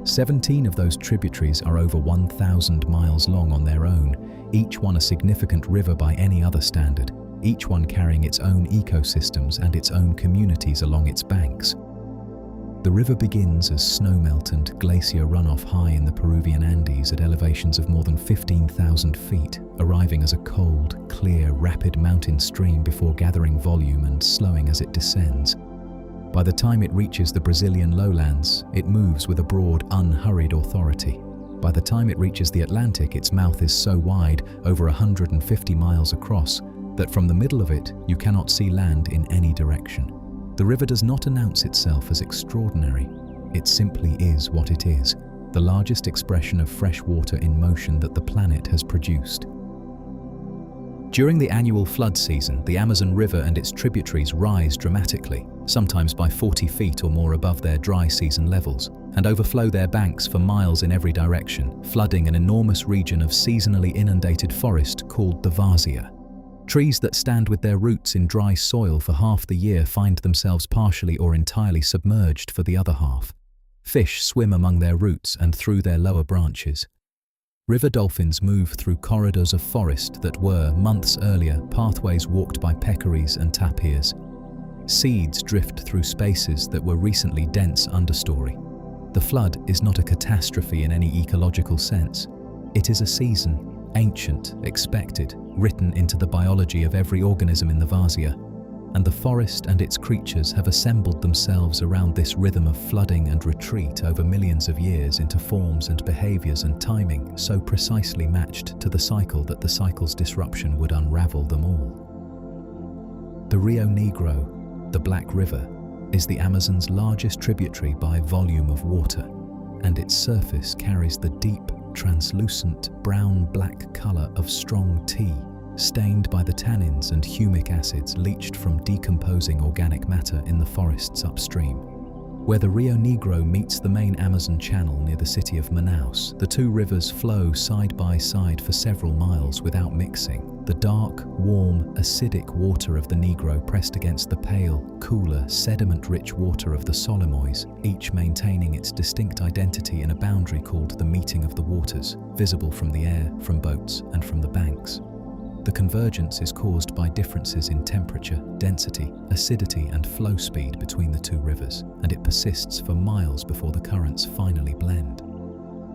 Speaker 1: 17 of those tributaries are over 1,000 miles long on their own, each one a significant river by any other standard, each one carrying its own ecosystems and its own communities along its banks. The river begins as snowmelt and glacier runoff high in the Peruvian Andes at elevations of more than 15,000 feet, arriving as a cold, clear, rapid mountain stream before gathering volume and slowing as it descends. By the time it reaches the Brazilian lowlands, it moves with a broad, unhurried authority. By the time it reaches the Atlantic, its mouth is so wide, over 150 miles across, that from the middle of it, you cannot see land in any direction. The river does not announce itself as extraordinary. It simply is what it is, the largest expression of fresh water in motion that the planet has produced. During the annual flood season, the Amazon River and its tributaries rise dramatically, sometimes by 40 feet or more above their dry season levels, and overflow their banks for miles in every direction, flooding an enormous region of seasonally inundated forest called the Várzea. Trees that stand with their roots in dry soil for half the year find themselves partially or entirely submerged for the other half. Fish swim among their roots and through their lower branches. River dolphins move through corridors of forest that were, months earlier, pathways walked by peccaries and tapirs. Seeds drift through spaces that were recently dense understory. The flood is not a catastrophe in any ecological sense. It is a season, ancient, expected, written into the biology of every organism in the Várzea, and the forest and its creatures have assembled themselves around this rhythm of flooding and retreat over millions of years into forms and behaviors and timing so precisely matched to the cycle that the cycle's disruption would unravel them all. The Rio Negro, the Black River, is the Amazon's largest tributary by volume of water, and its surface carries the deep, translucent brown-black color of strong tea, stained by the tannins and humic acids leached from decomposing organic matter in the forests upstream. Where the Rio Negro meets the main Amazon channel near the city of Manaus, the two rivers flow side by side for several miles without mixing, the dark, warm, acidic water of the Negro pressed against the pale, cooler, sediment-rich water of the Solimões, each maintaining its distinct identity in a boundary called the Meeting of the Waters, visible from the air, from boats, and from the banks. The convergence is caused by differences in temperature, density, acidity, and flow speed between the two rivers, and it persists for miles before the currents finally blend.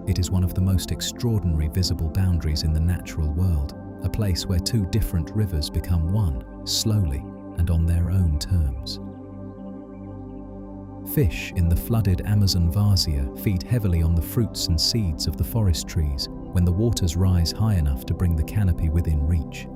Speaker 1: It is one of the most extraordinary visible boundaries in the natural world, a place where two different rivers become one, slowly and on their own terms. Fish in the flooded Amazon Várzea feed heavily on the fruits and seeds of the forest trees when the waters rise high enough to bring the canopy within reach.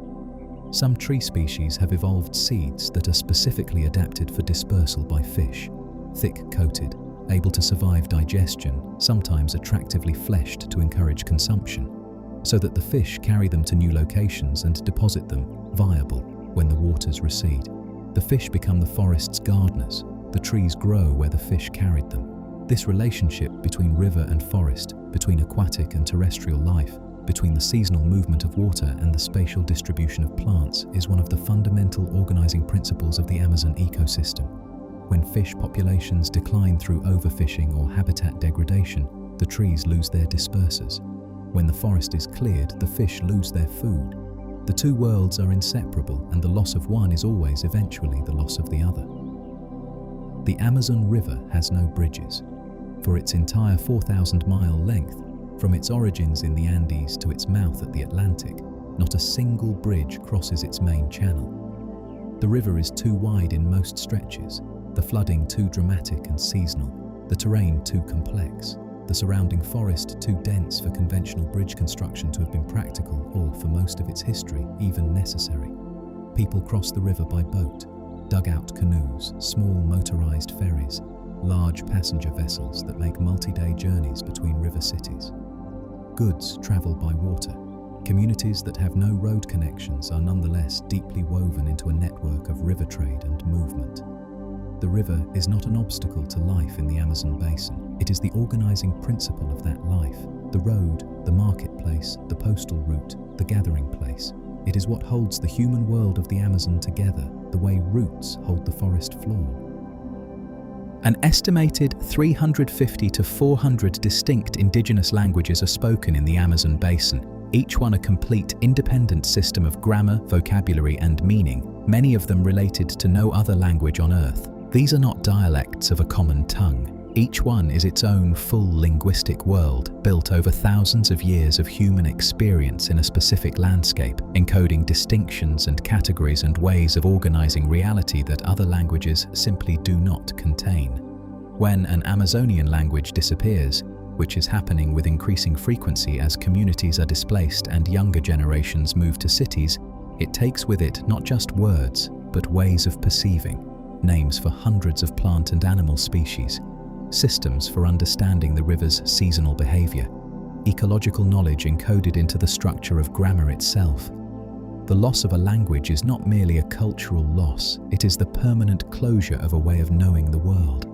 Speaker 1: Some tree species have evolved seeds that are specifically adapted for dispersal by fish, thick-coated, able to survive digestion, sometimes attractively fleshed to encourage consumption, so that the fish carry them to new locations and deposit them, viable, when the waters recede. The fish become the forest's gardeners. The trees grow where the fish carried them. This relationship between river and forest, between aquatic and terrestrial life, between the seasonal movement of water and the spatial distribution of plants is one of the fundamental organizing principles of the Amazon ecosystem. When fish populations decline through overfishing or habitat degradation, the trees lose their dispersers. When the forest is cleared, the fish lose their food. The two worlds are inseparable, and the loss of one is always eventually the loss of the other. The Amazon River has no bridges. For its entire 4,000-mile length, from its origins in the Andes to its mouth at the Atlantic, not a single bridge crosses its main channel. The river is too wide in most stretches, the flooding too dramatic and seasonal, the terrain too complex, the surrounding forest too dense for conventional bridge construction to have been practical or, for most of its history, even necessary. People cross the river by boat, dugout canoes, small motorized ferries, large passenger vessels that make multi-day journeys between river cities. Goods travel by water. Communities that have no road connections are nonetheless deeply woven into a network of river trade and movement. The river is not an obstacle to life in the Amazon basin. It is the organizing principle of that life. The road, the marketplace, the postal route, the gathering place. It is what holds the human world of the Amazon together, the way roots hold the forest floor. An estimated 350 to 400 distinct indigenous languages are spoken in the Amazon basin, each one a complete independent system of grammar, vocabulary and meaning, many of them related to no other language on Earth. These are not dialects of a common tongue. Each one is its own full linguistic world, built over thousands of years of human experience in a specific landscape, encoding distinctions and categories and ways of organizing reality that other languages simply do not contain. When an Amazonian language disappears, which is happening with increasing frequency as communities are displaced and younger generations move to cities, it takes with it not just words, but ways of perceiving, names for hundreds of plant and animal species, systems for understanding the river's seasonal behavior, ecological knowledge encoded into the structure of grammar itself. The loss of a language is not merely a cultural loss, it is the permanent closure of a way of knowing the world.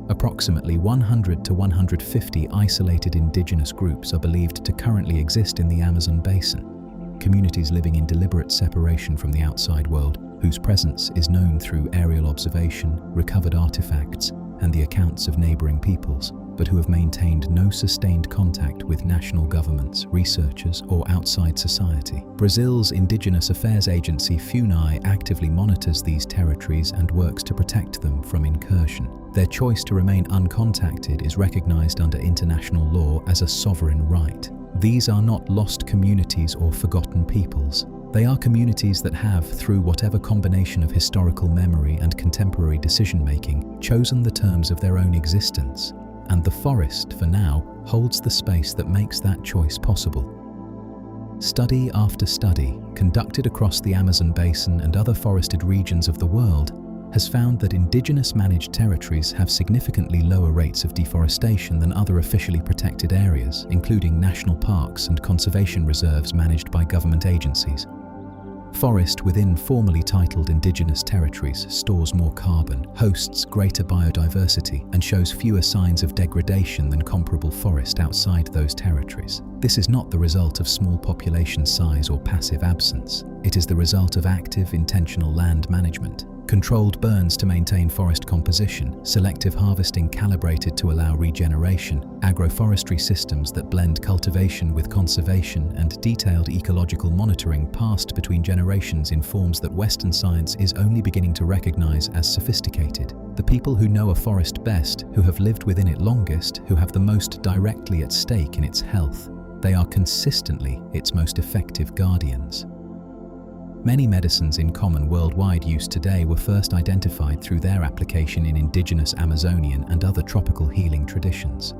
Speaker 1: Approximately 100 to 150 isolated indigenous groups are believed to currently exist in the Amazon basin, communities living in deliberate separation from the outside world, whose presence is known through aerial observation, recovered artifacts, and the accounts of neighboring peoples, but who have maintained no sustained contact with national governments, researchers, or outside society. Brazil's Indigenous Affairs Agency FUNAI actively monitors these territories and works to protect them from incursion. Their choice to remain uncontacted is recognized under international law as a sovereign right. These are not lost communities or forgotten peoples. They are communities that have, through whatever combination of historical memory and contemporary decision-making, chosen the terms of their own existence. And the forest, for now, holds the space that makes that choice possible. Study after study, conducted across the Amazon basin and other forested regions of the world, has found that indigenous managed territories have significantly lower rates of deforestation than other officially protected areas, including national parks and conservation reserves managed by government agencies. Forest within formally titled indigenous territories stores more carbon, hosts greater biodiversity, and shows fewer signs of degradation than comparable forest outside those territories. This is not the result of small population size or passive absence. It is the result of active, intentional land management. Controlled burns to maintain forest composition, selective harvesting calibrated to allow regeneration, agroforestry systems that blend cultivation with conservation, and detailed ecological monitoring passed between generations in forms that Western science is only beginning to recognize as sophisticated. The people who know a forest best, who have lived within it longest, who have the most directly at stake in its health, they are consistently its most effective guardians. Many medicines in common worldwide use today were first identified through their application in indigenous Amazonian and other tropical healing traditions.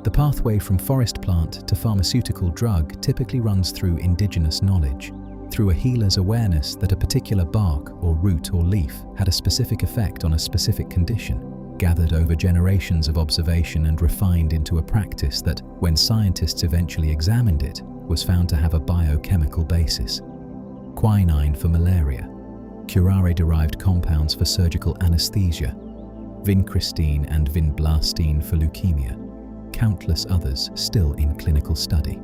Speaker 1: The pathway from forest plant to pharmaceutical drug typically runs through indigenous knowledge, through a healer's awareness that a particular bark or root or leaf had a specific effect on a specific condition, gathered over generations of observation and refined into a practice that, when scientists eventually examined it, was found to have a biochemical basis. Quinine for malaria, curare-derived compounds for surgical anesthesia, vincristine and vinblastine for leukemia, countless others still in clinical study.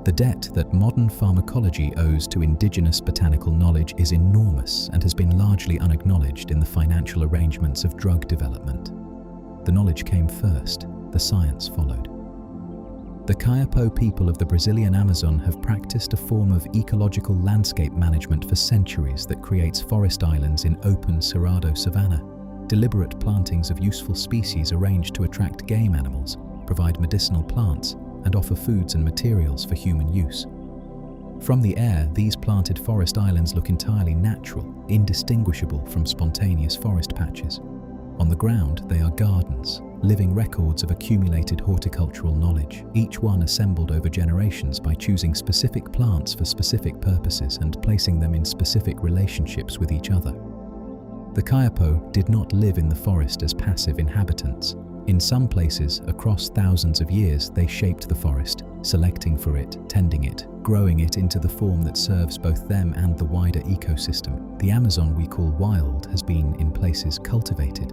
Speaker 1: The debt that modern pharmacology owes to indigenous botanical knowledge is enormous and has been largely unacknowledged in the financial arrangements of drug development. The knowledge came first, the science followed. The Kayapo people of the Brazilian Amazon have practiced a form of ecological landscape management for centuries that creates forest islands in open cerrado savanna, deliberate plantings of useful species arranged to attract game animals, provide medicinal plants, and offer foods and materials for human use. From the air, these planted forest islands look entirely natural, indistinguishable from spontaneous forest patches. On the ground, they are gardens, living records of accumulated horticultural knowledge, each one assembled over generations by choosing specific plants for specific purposes and placing them in specific relationships with each other. The Kayapo did not live in the forest as passive inhabitants. In some places, across thousands of years, they shaped the forest, selecting for it, tending it, growing it into the form that serves both them and the wider ecosystem. The Amazon we call wild has been, in places, cultivated.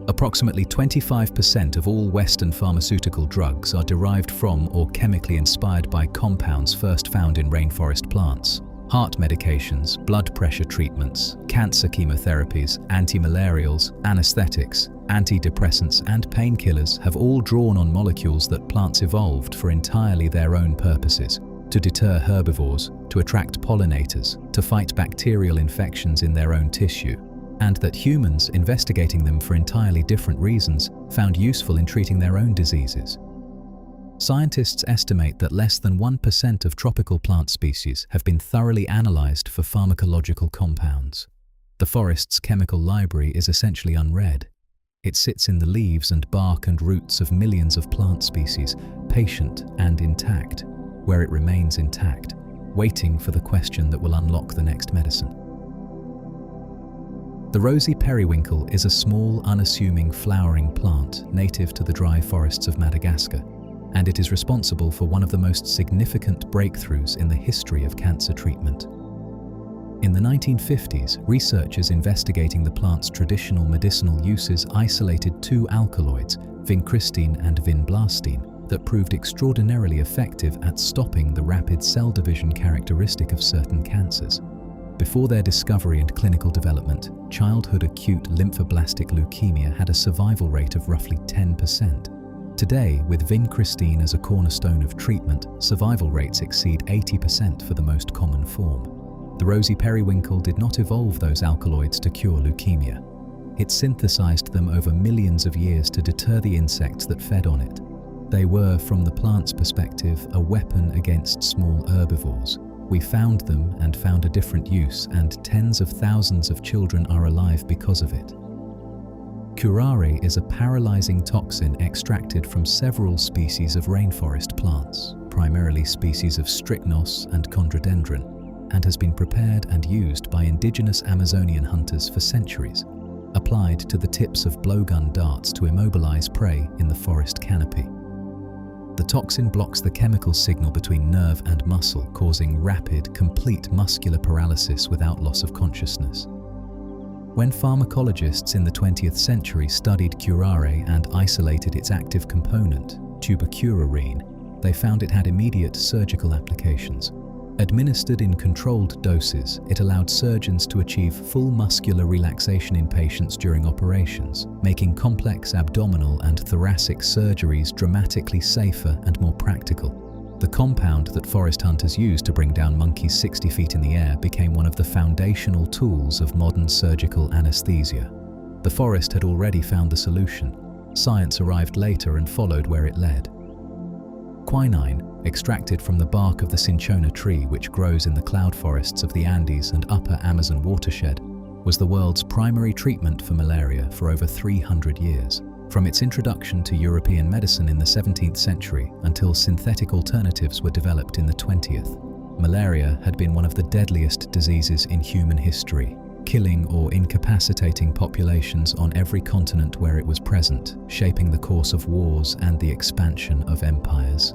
Speaker 1: Approximately 25% of all Western pharmaceutical drugs are derived from or chemically inspired by compounds first found in rainforest plants. Heart medications, blood pressure treatments, cancer chemotherapies, antimalarials, anesthetics, antidepressants, and painkillers have all drawn on molecules that plants evolved for entirely their own purposes: to deter herbivores, to attract pollinators, to fight bacterial infections in their own tissue, and that humans, investigating them for entirely different reasons, found useful in treating their own diseases. Scientists estimate that less than 1% of tropical plant species have been thoroughly analyzed for pharmacological compounds. The forest's chemical library is essentially unread. It sits in the leaves and bark and roots of millions of plant species, patient and intact, where it remains intact, waiting for the question that will unlock the next medicine. The rosy periwinkle is a small, unassuming flowering plant native to the dry forests of Madagascar, and it is responsible for one of the most significant breakthroughs in the history of cancer treatment. In the 1950s, researchers investigating the plant's traditional medicinal uses isolated two alkaloids, vincristine and vinblastine, that proved extraordinarily effective at stopping the rapid cell division characteristic of certain cancers. Before their discovery and clinical development, childhood acute lymphoblastic leukemia had a survival rate of roughly 10%. Today, with vincristine as a cornerstone of treatment, survival rates exceed 80% for the most common form. The rosy periwinkle did not evolve those alkaloids to cure leukemia. It synthesized them over millions of years to deter the insects that fed on it. They were, from the plant's perspective, a weapon against small herbivores. We found them and found a different use, and tens of thousands of children are alive because of it. Curare is a paralyzing toxin extracted from several species of rainforest plants, primarily species of strychnos and chondrodendron, and has been prepared and used by indigenous Amazonian hunters for centuries, applied to the tips of blowgun darts to immobilize prey in the forest canopy. The toxin blocks the chemical signal between nerve and muscle, causing rapid, complete muscular paralysis without loss of consciousness. When pharmacologists in the 20th century studied curare and isolated its active component, tubercurarine, they found it had immediate surgical applications. Administered in controlled doses, it allowed surgeons to achieve full muscular relaxation in patients during operations, making complex abdominal and thoracic surgeries dramatically safer and more practical. The compound that forest hunters used to bring down monkeys 60 feet in the air became one of the foundational tools of modern surgical anesthesia. The forest had already found the solution. Science arrived later and followed where it led. Quinine, extracted from the bark of the cinchona tree which grows in the cloud forests of the Andes and upper Amazon watershed, was the world's primary treatment for malaria for over 300 years. From its introduction to European medicine in the 17th century until synthetic alternatives were developed in the 20th, malaria had been one of the deadliest diseases in human history, killing or incapacitating populations on every continent where it was present, shaping the course of wars and the expansion of empires.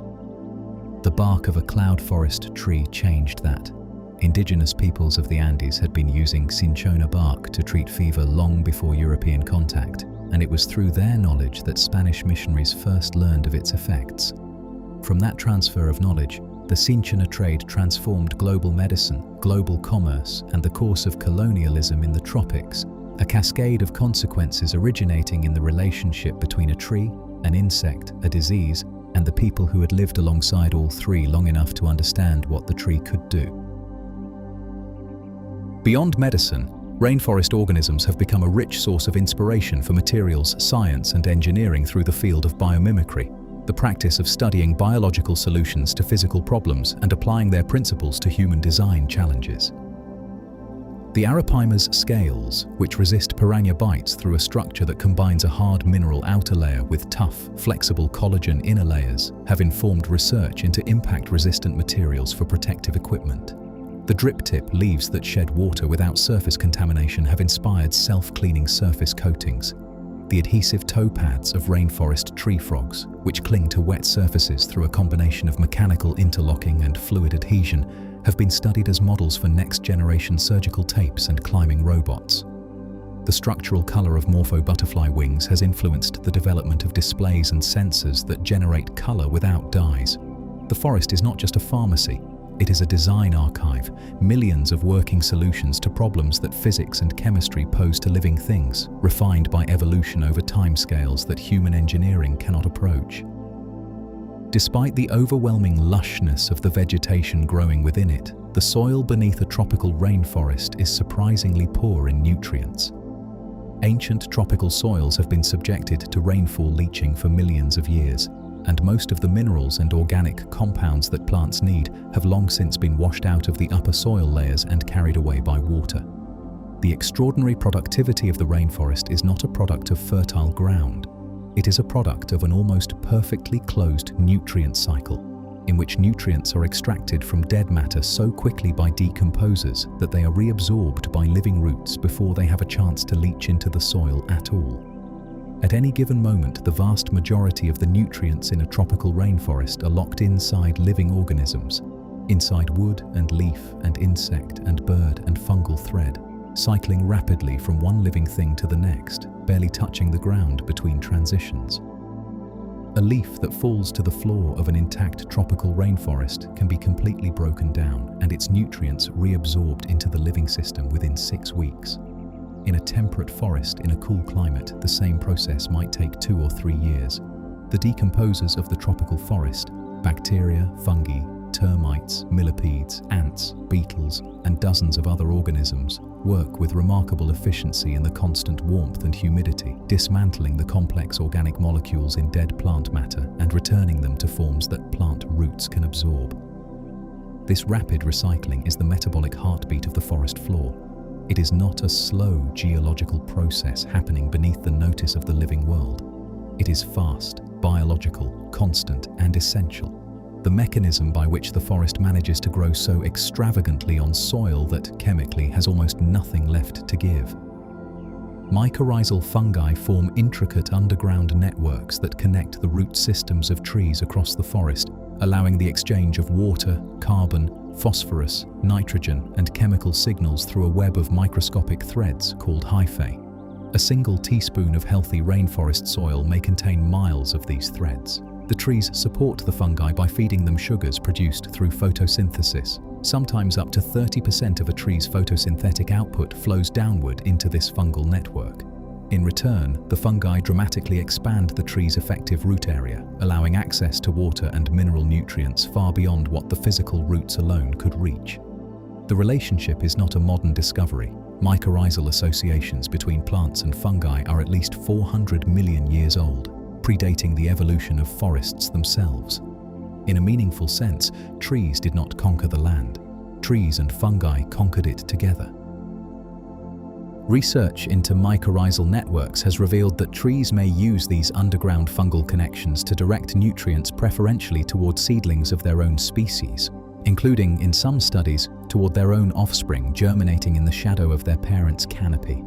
Speaker 1: The bark of a cloud forest tree changed that. Indigenous peoples of the Andes had been using cinchona bark to treat fever long before European contact, and it was through their knowledge that Spanish missionaries first learned of its effects. From that transfer of knowledge, the cinchona trade transformed global medicine, global commerce, and the course of colonialism in the tropics, a cascade of consequences originating in the relationship between a tree, an insect, a disease, and the people who had lived alongside all three long enough to understand what the tree could do. Beyond medicine, rainforest organisms have become a rich source of inspiration for materials science and engineering through the field of biomimicry, the practice of studying biological solutions to physical problems and applying their principles to human design challenges. The Arapaima's scales, which resist piranha bites through a structure that combines a hard mineral outer layer with tough, flexible collagen inner layers, have informed research into impact-resistant materials for protective equipment. The drip-tip leaves that shed water without surface contamination have inspired self-cleaning surface coatings. The adhesive toe pads of rainforest tree frogs, which cling to wet surfaces through a combination of mechanical interlocking and fluid adhesion, have been studied as models for next-generation surgical tapes and climbing robots. The structural color of morpho butterfly wings has influenced the development of displays and sensors that generate color without dyes. The forest is not just a pharmacy, it is a design archive, millions of working solutions to problems that physics and chemistry pose to living things, refined by evolution over timescales that human engineering cannot approach. Despite the overwhelming lushness of the vegetation growing within it, the soil beneath a tropical rainforest is surprisingly poor in nutrients. Ancient tropical soils have been subjected to rainfall leaching for millions of years, and most of the minerals and organic compounds that plants need have long since been washed out of the upper soil layers and carried away by water. The extraordinary productivity of the rainforest is not a product of fertile ground. It is a product of an almost perfectly closed nutrient cycle, in which nutrients are extracted from dead matter so quickly by decomposers that they are reabsorbed by living roots before they have a chance to leach into the soil at all. At any given moment, the vast majority of the nutrients in a tropical rainforest are locked inside living organisms, inside wood and leaf and insect and bird and fungal thread, cycling rapidly from one living thing to the next, barely touching the ground between transitions. A leaf that falls to the floor of an intact tropical rainforest can be completely broken down and its nutrients reabsorbed into the living system within 6 weeks. In a temperate forest in a cool climate, the same process might take 2 or 3 years. The decomposers of the tropical forest, bacteria, fungi, termites, millipedes, ants, beetles, and dozens of other organisms, work with remarkable efficiency in the constant warmth and humidity, dismantling the complex organic molecules in dead plant matter and returning them to forms that plant roots can absorb. This rapid recycling is the metabolic heartbeat of the forest floor. It is not a slow geological process happening beneath the notice of the living world. It is fast, biological, constant, and essential. The mechanism by which the forest manages to grow so extravagantly on soil that chemically has almost nothing left to give. Mycorrhizal fungi form intricate underground networks that connect the root systems of trees across the forest, allowing the exchange of water, carbon, phosphorus, nitrogen, and chemical signals through a web of microscopic threads called hyphae. A single teaspoon of healthy rainforest soil may contain miles of these threads. The trees support the fungi by feeding them sugars produced through photosynthesis. Sometimes up to 30% of a tree's photosynthetic output flows downward into this fungal network. In return, the fungi dramatically expand the tree's effective root area, allowing access to water and mineral nutrients far beyond what the physical roots alone could reach. The relationship is not a modern discovery. Mycorrhizal associations between plants and fungi are at least 400 million years old, predating the evolution of forests themselves. In a meaningful sense, trees did not conquer the land. Trees and fungi conquered it together. Research into mycorrhizal networks has revealed that trees may use these underground fungal connections to direct nutrients preferentially toward seedlings of their own species, including, in some studies, toward their own offspring germinating in the shadow of their parents' canopy.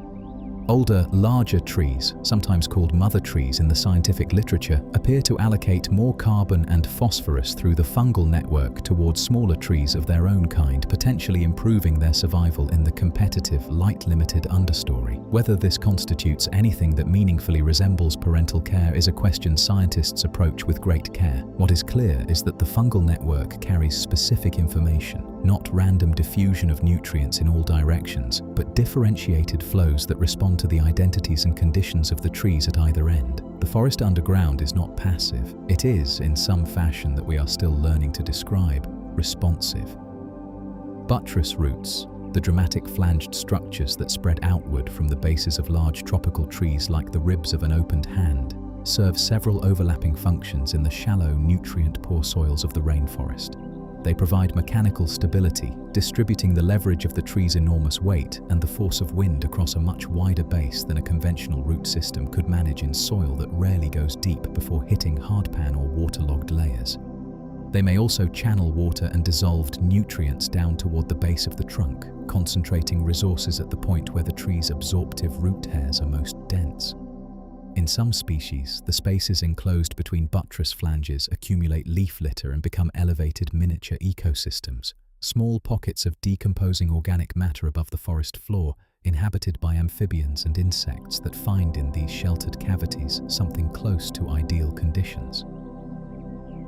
Speaker 1: Older, larger trees, sometimes called mother trees in the scientific literature, appear to allocate more carbon and phosphorus through the fungal network towards smaller trees of their own kind, potentially improving their survival in the competitive, light-limited understory. Whether this constitutes anything that meaningfully resembles parental care is a question scientists approach with great care. What is clear is that the fungal network carries specific information, not random diffusion of nutrients in all directions, but differentiated flows that respond to the identities and conditions of the trees at either end. The forest underground is not passive. It is, in some fashion that we are still learning to describe, responsive. Buttress roots, the dramatic flanged structures that spread outward from the bases of large tropical trees like the ribs of an opened hand, serve several overlapping functions in the shallow, nutrient-poor soils of the rainforest. They provide mechanical stability, distributing the leverage of the tree's enormous weight and the force of wind across a much wider base than a conventional root system could manage in soil that rarely goes deep before hitting hardpan or waterlogged layers. They may also channel water and dissolved nutrients down toward the base of the trunk, concentrating resources at the point where the tree's absorptive root hairs are most dense. In some species, the spaces enclosed between buttress flanges accumulate leaf litter and become elevated miniature ecosystems, small pockets of decomposing organic matter above the forest floor, inhabited by amphibians and insects that find in these sheltered cavities something close to ideal conditions.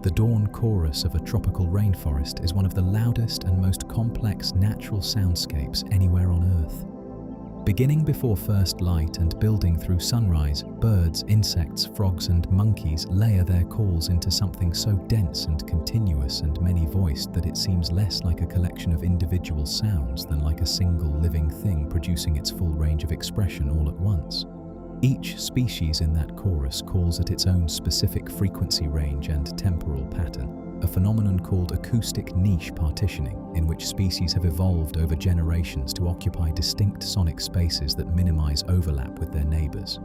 Speaker 1: The dawn chorus of a tropical rainforest is one of the loudest and most complex natural soundscapes anywhere on Earth. Beginning before first light and building through sunrise, birds, insects, frogs and monkeys layer their calls into something so dense and continuous and many-voiced that it seems less like a collection of individual sounds than like a single living thing producing its full range of expression all at once. Each species in that chorus calls at its own specific frequency range and temporal pattern, a phenomenon called acoustic niche partitioning, in which species have evolved over generations to occupy distinct sonic spaces that minimize overlap with their neighbors.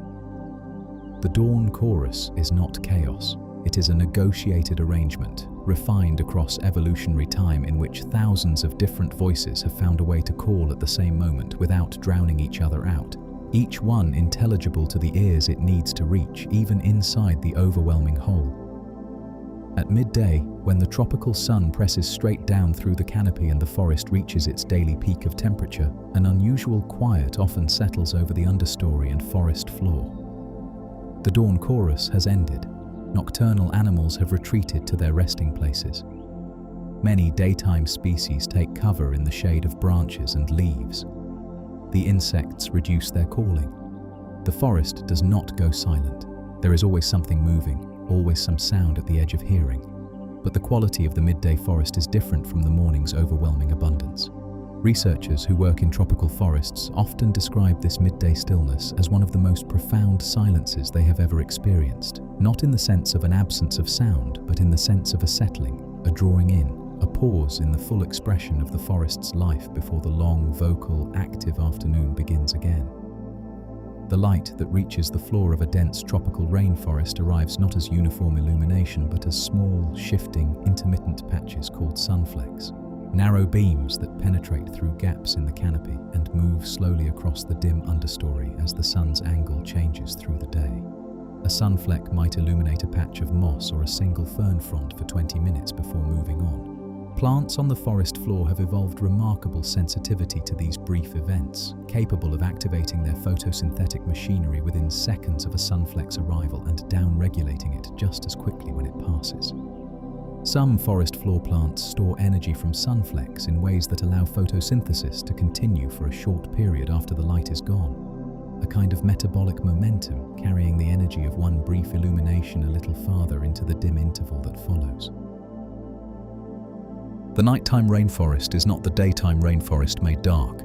Speaker 1: The dawn chorus is not chaos. It is a negotiated arrangement, refined across evolutionary time, in which thousands of different voices have found a way to call at the same moment without drowning each other out, each one intelligible to the ears it needs to reach, even inside the overwhelming whole. At midday, when the tropical sun presses straight down through the canopy and the forest reaches its daily peak of temperature, an unusual quiet often settles over the understory and forest floor. The dawn chorus has ended. Nocturnal animals have retreated to their resting places. Many daytime species take cover in the shade of branches and leaves. The insects reduce their calling. The forest does not go silent. There is always something moving, always some sound at the edge of hearing. But the quality of the midday forest is different from the morning's overwhelming abundance. Researchers who work in tropical forests often describe this midday stillness as one of the most profound silences they have ever experienced, not in the sense of an absence of sound, but in the sense of a settling, a drawing in, a pause in the full expression of the forest's life before the long, vocal, active afternoon begins again. The light that reaches the floor of a dense tropical rainforest arrives not as uniform illumination, but as small, shifting, intermittent patches called sunflecks, narrow beams that penetrate through gaps in the canopy and move slowly across the dim understory as the sun's angle changes through the day. A sunfleck might illuminate a patch of moss or a single fern frond for 20 minutes before moving on. Plants on the forest floor have evolved remarkable sensitivity to these brief events, capable of activating their photosynthetic machinery within seconds of a sunfleck's arrival and down-regulating it just as quickly when it passes. Some forest floor plants store energy from sunflecks in ways that allow photosynthesis to continue for a short period after the light is gone, a kind of metabolic momentum carrying the energy of one brief illumination a little farther into the dim interval that follows. The nighttime rainforest is not the daytime rainforest made dark.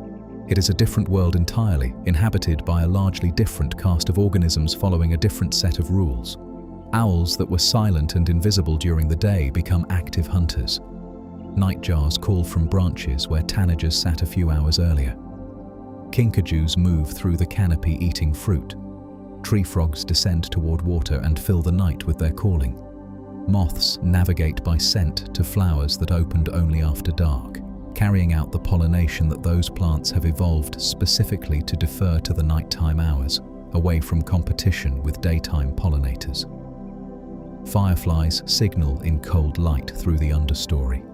Speaker 1: It is a different world entirely, inhabited by a largely different cast of organisms following a different set of rules. Owls that were silent and invisible during the day become active hunters. Nightjars call from branches where tanagers sat a few hours earlier. Kinkajous move through the canopy eating fruit. Tree frogs descend toward water and fill the night with their calling. Moths navigate by scent to flowers that opened only after dark, carrying out the pollination that those plants have evolved specifically to defer to the nighttime hours, away from competition with daytime pollinators. Fireflies signal in cold light through the understory.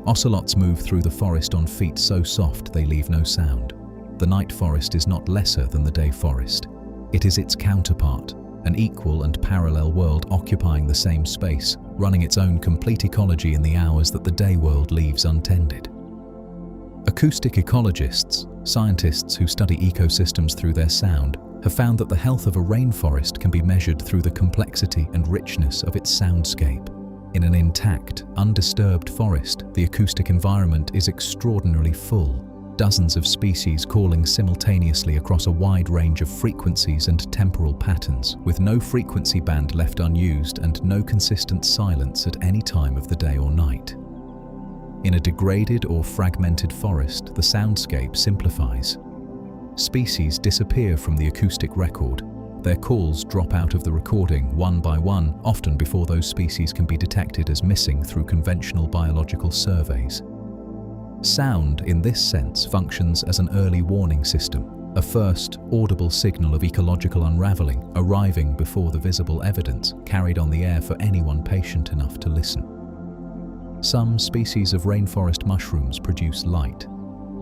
Speaker 1: Ocelots move through the forest on feet so soft they leave no sound. The night forest is not lesser than the day forest. It is its counterpart, an equal and parallel world occupying the same space, running its own complete ecology in the hours that the day world leaves untended. Acoustic ecologists, scientists who study ecosystems through their sound, have found that the health of a rainforest can be measured through the complexity and richness of its soundscape. In an intact, undisturbed forest, the acoustic environment is extraordinarily full, dozens of species calling simultaneously across a wide range of frequencies and temporal patterns, with no frequency band left unused and no consistent silence at any time of the day or night. In a degraded or fragmented forest, the soundscape simplifies. Species disappear from the acoustic record. Their calls drop out of the recording one by one, often before those species can be detected as missing through conventional biological surveys. Sound, in this sense, functions as an early warning system, a first, audible signal of ecological unraveling arriving before the visible evidence carried on the air for anyone patient enough to listen. Some species of rainforest mushrooms produce light.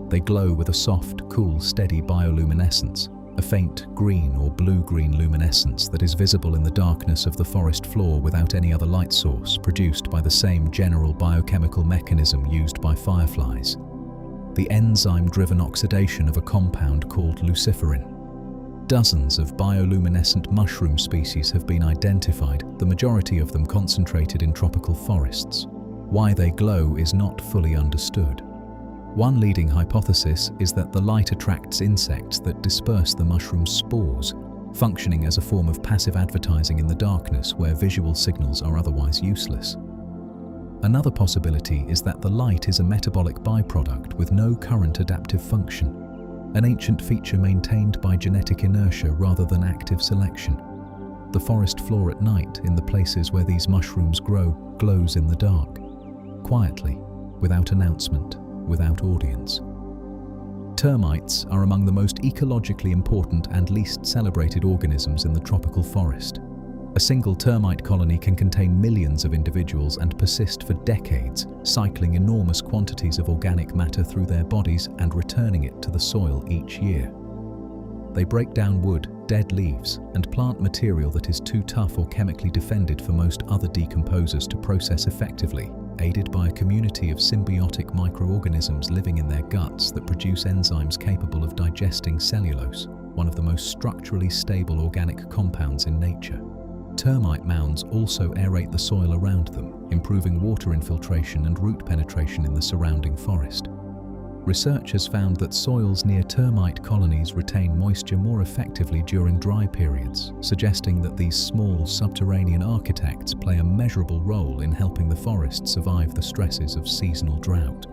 Speaker 1: They glow with a soft, cool, steady bioluminescence, a faint green or blue-green luminescence that is visible in the darkness of the forest floor without any other light source, produced by the same general biochemical mechanism used by fireflies: the enzyme-driven oxidation of a compound called luciferin. Dozens of bioluminescent mushroom species have been identified, the majority of them concentrated in tropical forests. Why they glow is not fully understood. One leading hypothesis is that the light attracts insects that disperse the mushroom's spores, functioning as a form of passive advertising in the darkness where visual signals are otherwise useless. Another possibility is that the light is a metabolic byproduct with no current adaptive function, an ancient feature maintained by genetic inertia rather than active selection. The forest floor at night, in the places where these mushrooms grow, glows in the dark, quietly, without announcement, without audience. Termites are among the most ecologically important and least celebrated organisms in the tropical forest. A single termite colony can contain millions of individuals and persist for decades, cycling enormous quantities of organic matter through their bodies and returning it to the soil each year. They break down wood, dead leaves, and plant material that is too tough or chemically defended for most other decomposers to process effectively, aided by a community of symbiotic microorganisms living in their guts that produce enzymes capable of digesting cellulose, one of the most structurally stable organic compounds in nature. Termite mounds also aerate the soil around them, improving water infiltration and root penetration in the surrounding forest. Research has found that soils near termite colonies retain moisture more effectively during dry periods, suggesting that these small subterranean architects play a measurable role in helping the forest survive the stresses of seasonal drought.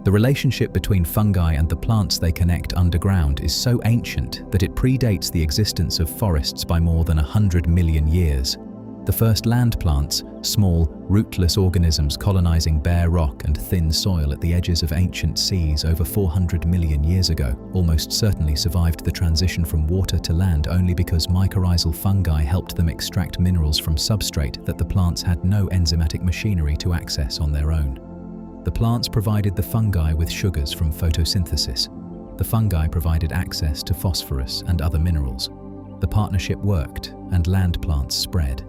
Speaker 1: The relationship between fungi and the plants they connect underground is so ancient that it predates the existence of forests by more than 100 million years. The first land plants, small, rootless organisms colonizing bare rock and thin soil at the edges of ancient seas over 400 million years ago, almost certainly survived the transition from water to land only because mycorrhizal fungi helped them extract minerals from substrate that the plants had no enzymatic machinery to access on their own. The plants provided the fungi with sugars from photosynthesis. The fungi provided access to phosphorus and other minerals. The partnership worked, and land plants spread.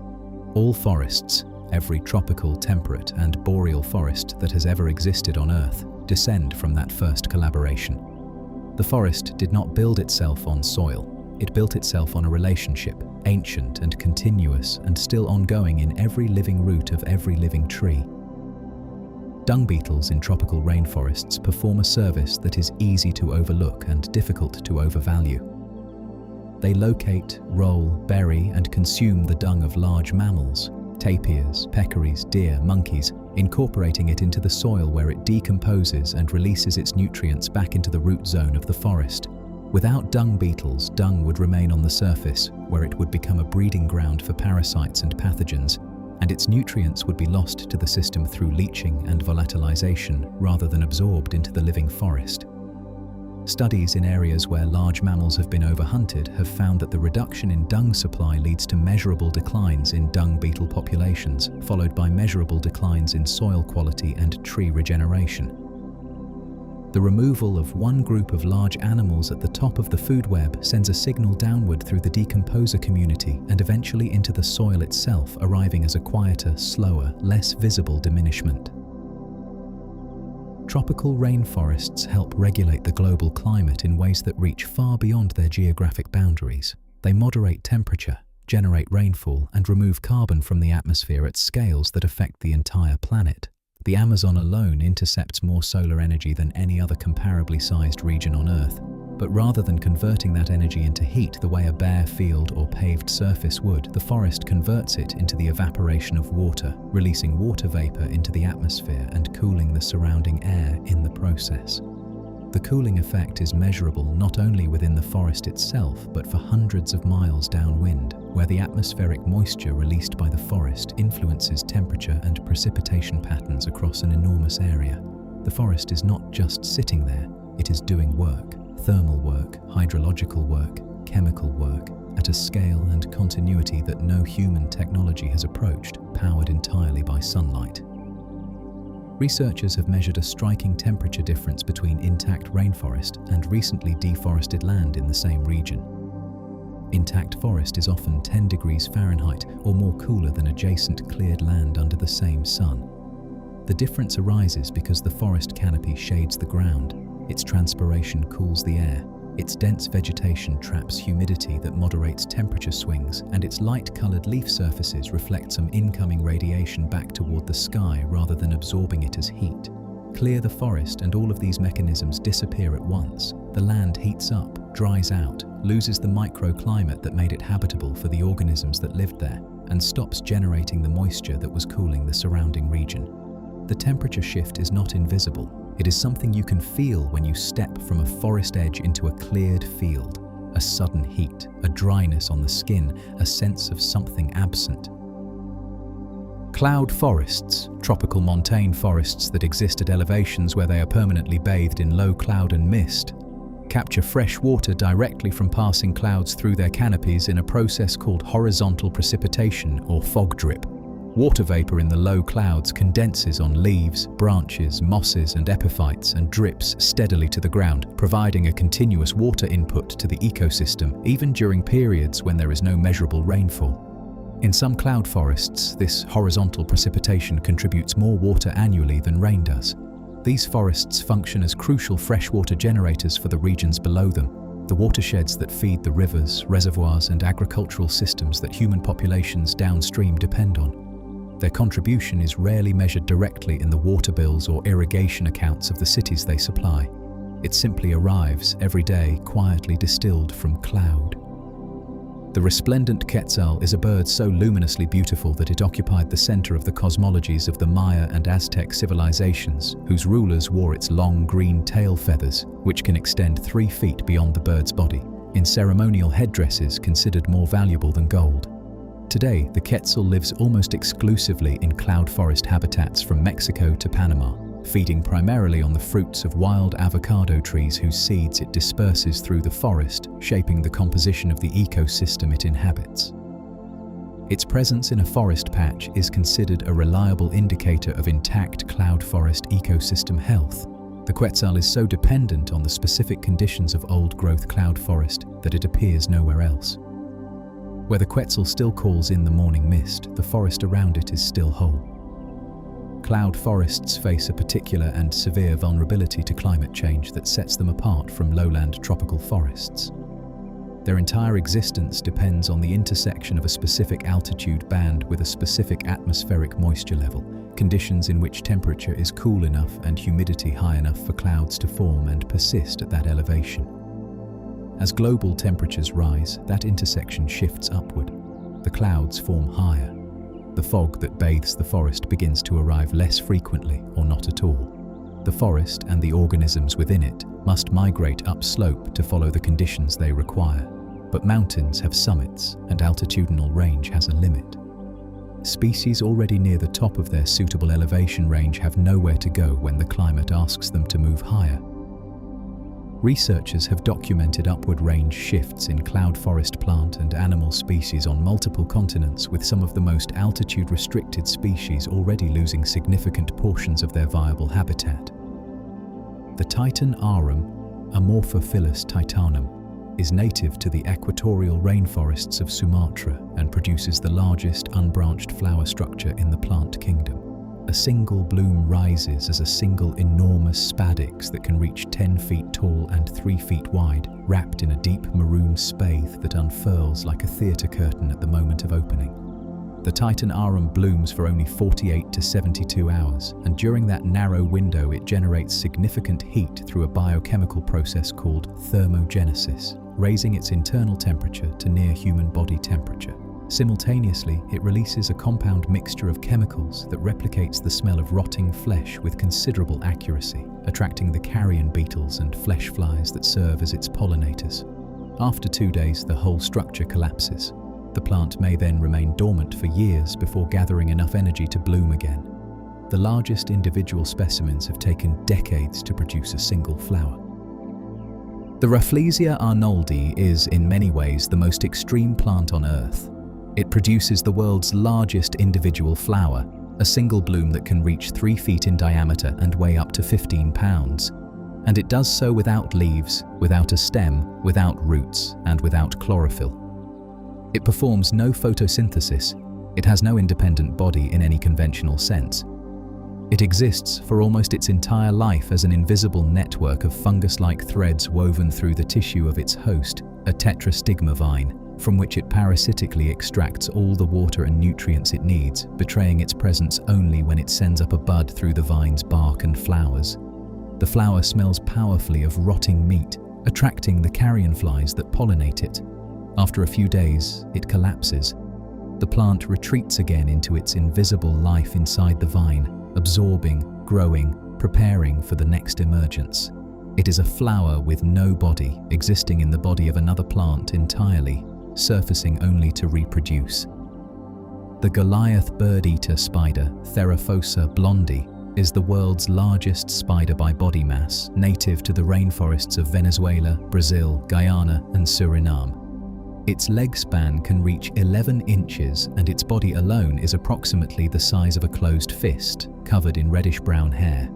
Speaker 1: All forests, every tropical, temperate, and boreal forest that has ever existed on Earth, descend from that first collaboration. The forest did not build itself on soil. It built itself on a relationship, ancient and continuous and still ongoing in every living root of every living tree. Dung beetles in tropical rainforests perform a service that is easy to overlook and difficult to overvalue. They locate, roll, bury, and consume the dung of large mammals, tapirs, peccaries, deer, monkeys, incorporating it into the soil where it decomposes and releases its nutrients back into the root zone of the forest. Without dung beetles, dung would remain on the surface, where it would become a breeding ground for parasites and pathogens, and its nutrients would be lost to the system through leaching and volatilization rather than absorbed into the living forest. Studies in areas where large mammals have been overhunted have found that the reduction in dung supply leads to measurable declines in dung beetle populations, followed by measurable declines in soil quality and tree regeneration. The removal of one group of large animals at the top of the food web sends a signal downward through the decomposer community and eventually into the soil itself, arriving as a quieter, slower, less visible diminishment. Tropical rainforests help regulate the global climate in ways that reach far beyond their geographic boundaries. They moderate temperature, generate rainfall, and remove carbon from the atmosphere at scales that affect the entire planet. The Amazon alone intercepts more solar energy than any other comparably sized region on Earth. But rather than converting that energy into heat the way a bare field or paved surface would, the forest converts it into the evaporation of water, releasing water vapor into the atmosphere and cooling the surrounding air in the process. The cooling effect is measurable not only within the forest itself, but for hundreds of miles downwind, where the atmospheric moisture released by the forest influences temperature and precipitation patterns across an enormous area. The forest is not just sitting there, it is doing work, thermal work, hydrological work, chemical work, at a scale and continuity that no human technology has approached, powered entirely by sunlight. Researchers have measured a striking temperature difference between intact rainforest and recently deforested land in the same region. Intact forest is often 10 degrees Fahrenheit or more cooler than adjacent cleared land under the same sun. The difference arises because the forest canopy shades the ground, its transpiration cools the air, its dense vegetation traps humidity that moderates temperature swings, and its light-colored leaf surfaces reflect some incoming radiation back toward the sky rather than absorbing it as heat. Clear the forest and all of these mechanisms disappear at once. The land heats up, dries out, loses the microclimate that made it habitable for the organisms that lived there, and stops generating the moisture that was cooling the surrounding region. The temperature shift is not invisible. It is something you can feel when you step from a forest edge into a cleared field. A sudden heat, a dryness on the skin, a sense of something absent. Cloud forests, tropical montane forests that exist at elevations where they are permanently bathed in low cloud and mist, capture fresh water directly from passing clouds through their canopies in a process called horizontal precipitation or fog drip. Water vapor in the low clouds condenses on leaves, branches, mosses and epiphytes and drips steadily to the ground, providing a continuous water input to the ecosystem even during periods when there is no measurable rainfall. In some cloud forests, this horizontal precipitation contributes more water annually than rain does. These forests function as crucial freshwater generators for the regions below them, the watersheds that feed the rivers, reservoirs and agricultural systems that human populations downstream depend on. Their contribution is rarely measured directly in the water bills or irrigation accounts of the cities they supply. It simply arrives every day quietly distilled from cloud. The resplendent quetzal is a bird so luminously beautiful that it occupied the center of the cosmologies of the Maya and Aztec civilizations, whose rulers wore its long green tail feathers, which can extend 3 feet beyond the bird's body, in ceremonial headdresses considered more valuable than gold. Today, the quetzal lives almost exclusively in cloud forest habitats from Mexico to Panama, feeding primarily on the fruits of wild avocado trees whose seeds it disperses through the forest, shaping the composition of the ecosystem it inhabits. Its presence in a forest patch is considered a reliable indicator of intact cloud forest ecosystem health. The quetzal is so dependent on the specific conditions of old-growth cloud forest that it appears nowhere else. Where the quetzal still calls in the morning mist, the forest around it is still whole. Cloud forests face a particular and severe vulnerability to climate change that sets them apart from lowland tropical forests. Their entire existence depends on the intersection of a specific altitude band with a specific atmospheric moisture level, conditions in which temperature is cool enough and humidity high enough for clouds to form and persist at that elevation. As global temperatures rise, that intersection shifts upward. The clouds form higher. The fog that bathes the forest begins to arrive less frequently or not at all. The forest and the organisms within it must migrate upslope to follow the conditions they require. But mountains have summits and altitudinal range has a limit. Species already near the top of their suitable elevation range have nowhere to go when the climate asks them to move higher. Researchers have documented upward range shifts in cloud forest plant and animal species on multiple continents, with some of the most altitude-restricted species already losing significant portions of their viable habitat. The Titan arum, Amorphophilus titanum, is native to the equatorial rainforests of Sumatra and produces the largest unbranched flower structure in the plant kingdom. A single bloom rises as a single enormous spadix that can reach 10 feet tall and 3 feet wide, wrapped in a deep maroon spathe that unfurls like a theatre curtain at the moment of opening. The Titan arum blooms for only 48 to 72 hours, and during that narrow window it generates significant heat through a biochemical process called thermogenesis, raising its internal temperature to near human body temperature. Simultaneously, it releases a compound mixture of chemicals that replicates the smell of rotting flesh with considerable accuracy, attracting the carrion beetles and flesh flies that serve as its pollinators. After 2 days, the whole structure collapses. The plant may then remain dormant for years before gathering enough energy to bloom again. The largest individual specimens have taken decades to produce a single flower. The Rafflesia arnoldi is, in many ways, the most extreme plant on Earth. It produces the world's largest individual flower, a single bloom that can reach 3 feet in diameter and weigh up to 15 pounds. And it does so without leaves, without a stem, without roots, and without chlorophyll. It performs no photosynthesis. It has no independent body in any conventional sense. It exists for almost its entire life as an invisible network of fungus-like threads woven through the tissue of its host, a tetrastigma vine, from which it parasitically extracts all the water and nutrients it needs, betraying its presence only when it sends up a bud through the vine's bark and flowers. The flower smells powerfully of rotting meat, attracting the carrion flies that pollinate it. After a few days, it collapses. The plant retreats again into its invisible life inside the vine, absorbing, growing, preparing for the next emergence. It is a flower with no body, existing in the body of another plant entirely, surfacing only to reproduce. The Goliath bird-eater spider, Theraphosa blondi, is the world's largest spider by body mass, native to the rainforests of Venezuela, Brazil, Guyana, and Suriname. Its leg span can reach 11 inches, and its body alone is approximately the size of a closed fist, covered in reddish-brown hair.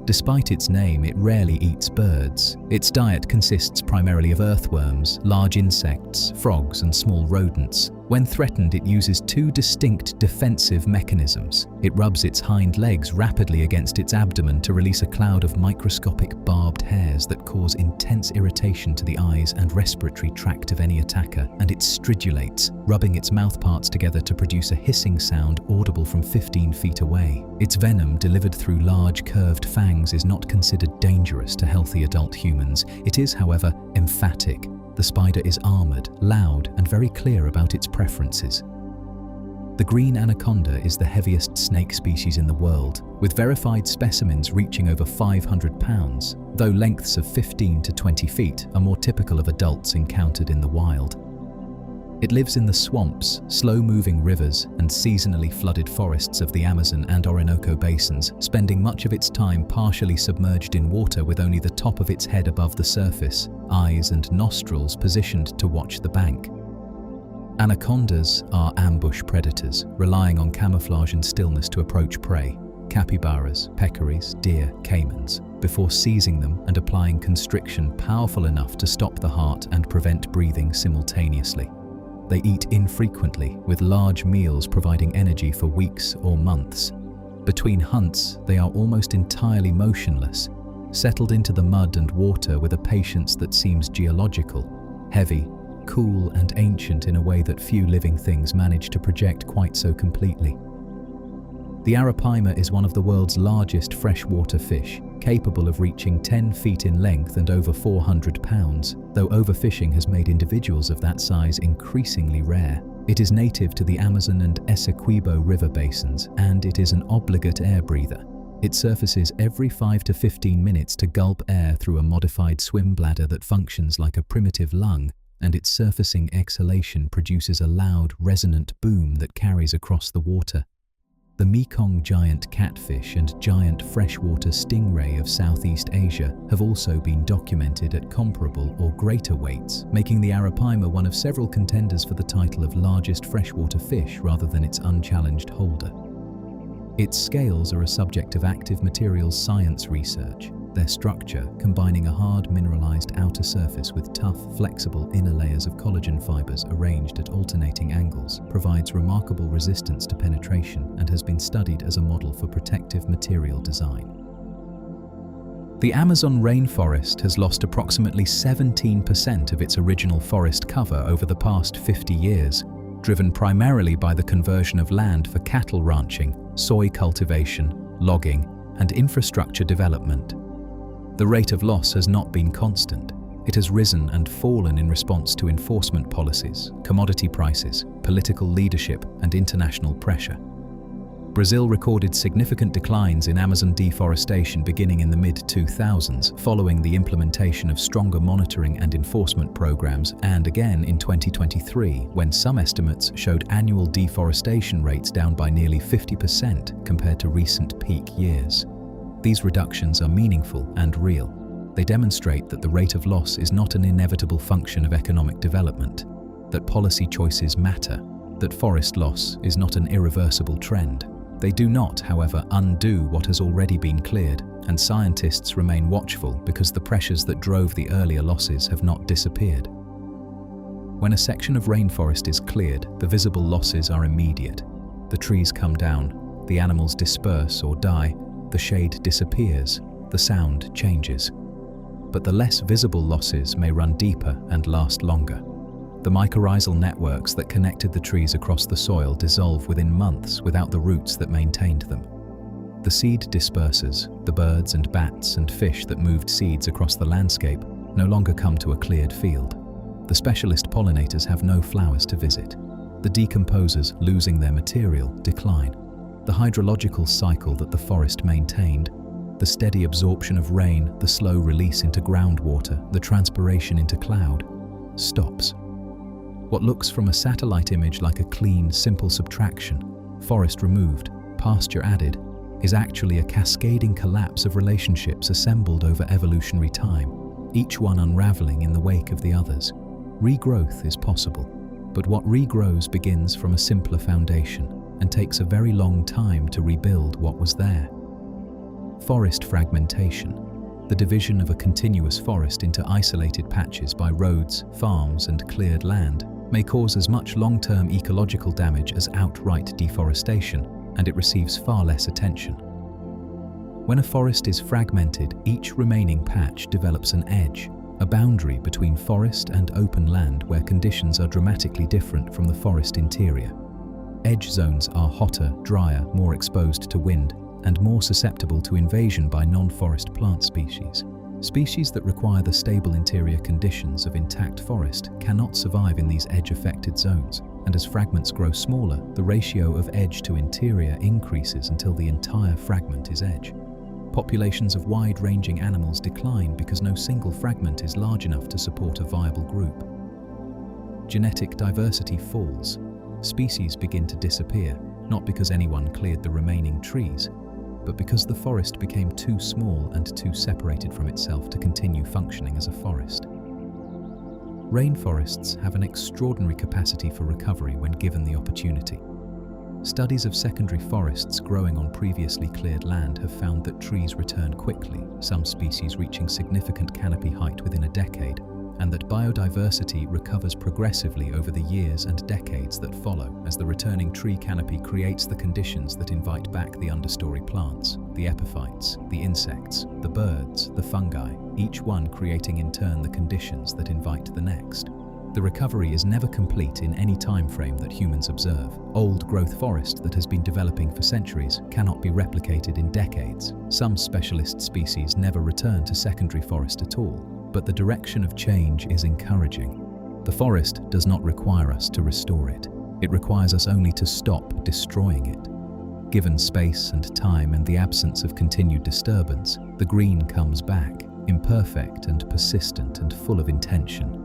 Speaker 1: Despite its name, it rarely eats birds. Its diet consists primarily of earthworms, large insects, frogs, and small rodents. When threatened, it uses 2 distinct defensive mechanisms. It rubs its hind legs rapidly against its abdomen to release a cloud of microscopic barbed hairs that cause intense irritation to the eyes and respiratory tract of any attacker, and it stridulates, rubbing its mouthparts together to produce a hissing sound audible from 15 feet away. Its venom, delivered through large curved fangs, is not considered dangerous to healthy adult humans. It is, however, emphatic. The spider is armored, loud, and very clear about its preferences. The green anaconda is the heaviest snake species in the world, with verified specimens reaching over 500 pounds, though lengths of 15 to 20 feet are more typical of adults encountered in the wild. It lives in the swamps, slow-moving rivers, and seasonally flooded forests of the Amazon and Orinoco basins, spending much of its time partially submerged in water with only the top of its head above the surface, eyes and nostrils positioned to watch the bank. Anacondas are ambush predators, relying on camouflage and stillness to approach prey, capybaras, peccaries, deer, caimans, before seizing them and applying constriction powerful enough to stop the heart and prevent breathing simultaneously. They eat infrequently, with large meals providing energy for weeks or months. Between hunts, they are almost entirely motionless, settled into the mud and water with a patience that seems geological, heavy, cool, and ancient in a way that few living things manage to project quite so completely. The arapaima is one of the world's largest freshwater fish, capable of reaching 10 feet in length and over 400 pounds, though overfishing has made individuals of that size increasingly rare. It is native to the Amazon and Essequibo river basins, and it is an obligate air breather. It surfaces every 5 to 15 minutes to gulp air through a modified swim bladder that functions like a primitive lung, and its surfacing exhalation produces a loud, resonant boom that carries across the water. The Mekong giant catfish and giant freshwater stingray of Southeast Asia have also been documented at comparable or greater weights, making the arapaima one of several contenders for the title of largest freshwater fish rather than its unchallenged holder. Its scales are a subject of active materials science research, their structure, combining a hard mineralized outer surface with tough, flexible inner layers of collagen fibers arranged at alternating angles, provides remarkable resistance to penetration and has been studied as a model for protective material design. The Amazon rainforest has lost approximately 17% of its original forest cover over the past 50 years, driven primarily by the conversion of land for cattle ranching, soy cultivation, logging, and infrastructure development. The rate of loss has not been constant. It has risen and fallen in response to enforcement policies, commodity prices, political leadership, and international pressure. Brazil recorded significant declines in Amazon deforestation beginning in the mid-2000s, following the implementation of stronger monitoring and enforcement programs, and again in 2023, when some estimates showed annual deforestation rates down by nearly 50% compared to recent peak years. These reductions are meaningful and real. They demonstrate that the rate of loss is not an inevitable function of economic development, that policy choices matter, that forest loss is not an irreversible trend. They do not, however, undo what has already been cleared, and scientists remain watchful because the pressures that drove the earlier losses have not disappeared. When a section of rainforest is cleared, the visible losses are immediate. The trees come down, the animals disperse or die, the shade disappears, the sound changes. But the less visible losses may run deeper and last longer. The mycorrhizal networks that connected the trees across the soil dissolve within months without the roots that maintained them. The seed dispersers, the birds and bats and fish that moved seeds across the landscape, no longer come to a cleared field. The specialist pollinators have no flowers to visit. The decomposers, losing their material, decline. The hydrological cycle that the forest maintained, the steady absorption of rain, the slow release into groundwater, the transpiration into cloud, stops. What looks from a satellite image like a clean, simple subtraction, forest removed, pasture added, is actually a cascading collapse of relationships assembled over evolutionary time, each one unraveling in the wake of the others. Regrowth is possible, but what regrows begins from a simpler foundation and takes a very long time to rebuild what was there. Forest fragmentation, the division of a continuous forest into isolated patches by roads, farms, and cleared land, may cause as much long-term ecological damage as outright deforestation, and it receives far less attention. When a forest is fragmented, each remaining patch develops an edge, a boundary between forest and open land where conditions are dramatically different from the forest interior. Edge zones are hotter, drier, more exposed to wind, and more susceptible to invasion by non-forest plant species. Species that require the stable interior conditions of intact forest cannot survive in these edge-affected zones, and as fragments grow smaller, the ratio of edge to interior increases until the entire fragment is edge. Populations of wide-ranging animals decline because no single fragment is large enough to support a viable group. Genetic diversity falls. Species begin to disappear, not because anyone cleared the remaining trees, but because the forest became too small and too separated from itself to continue functioning as a forest. Rainforests have an extraordinary capacity for recovery when given the opportunity. Studies of secondary forests growing on previously cleared land have found that trees return quickly, some species reaching significant canopy height within a decade, and that biodiversity recovers progressively over the years and decades that follow as the returning tree canopy creates the conditions that invite back the understory plants, the epiphytes, the insects, the birds, the fungi, each one creating in turn the conditions that invite the next. The recovery is never complete in any time frame that humans observe. Old-growth forest that has been developing for centuries cannot be replicated in decades. Some specialist species never return to secondary forest at all, but the direction of change is encouraging. The forest does not require us to restore it. It requires us only to stop destroying it. Given space and time and the absence of continued disturbance, the green comes back, imperfect and persistent and full of intention.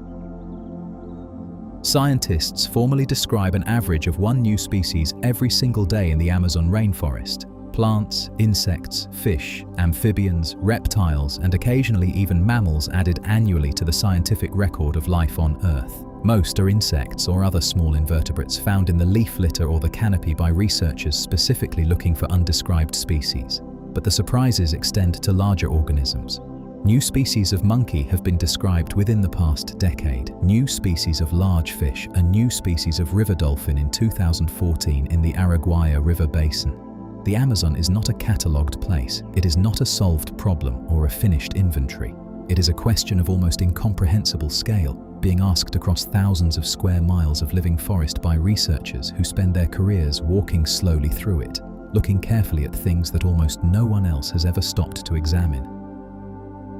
Speaker 1: Scientists formally describe an average of one new species every single day in the Amazon rainforest. Plants, insects, fish, amphibians, reptiles, and occasionally even mammals added annually to the scientific record of life on Earth. Most are insects or other small invertebrates found in the leaf litter or the canopy by researchers specifically looking for undescribed species. But the surprises extend to larger organisms. New species of monkey have been described within the past decade, new species of large fish, a new species of river dolphin in 2014 in the Araguaia River Basin. The Amazon is not a catalogued place. It is not a solved problem or a finished inventory. It is a question of almost incomprehensible scale, being asked across thousands of square miles of living forest by researchers who spend their careers walking slowly through it, looking carefully at things that almost no one else has ever stopped to examine.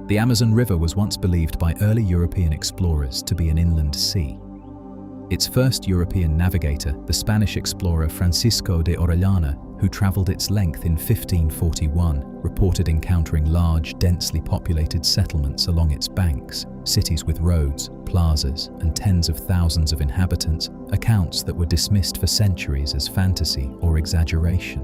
Speaker 1: The Amazon River was once believed by early European explorers to be an inland sea. Its first European navigator, the Spanish explorer Francisco de Orellana, who travelled its length in 1541, reported encountering large, densely populated settlements along its banks, cities with roads, plazas, and tens of thousands of inhabitants, accounts that were dismissed for centuries as fantasy or exaggeration.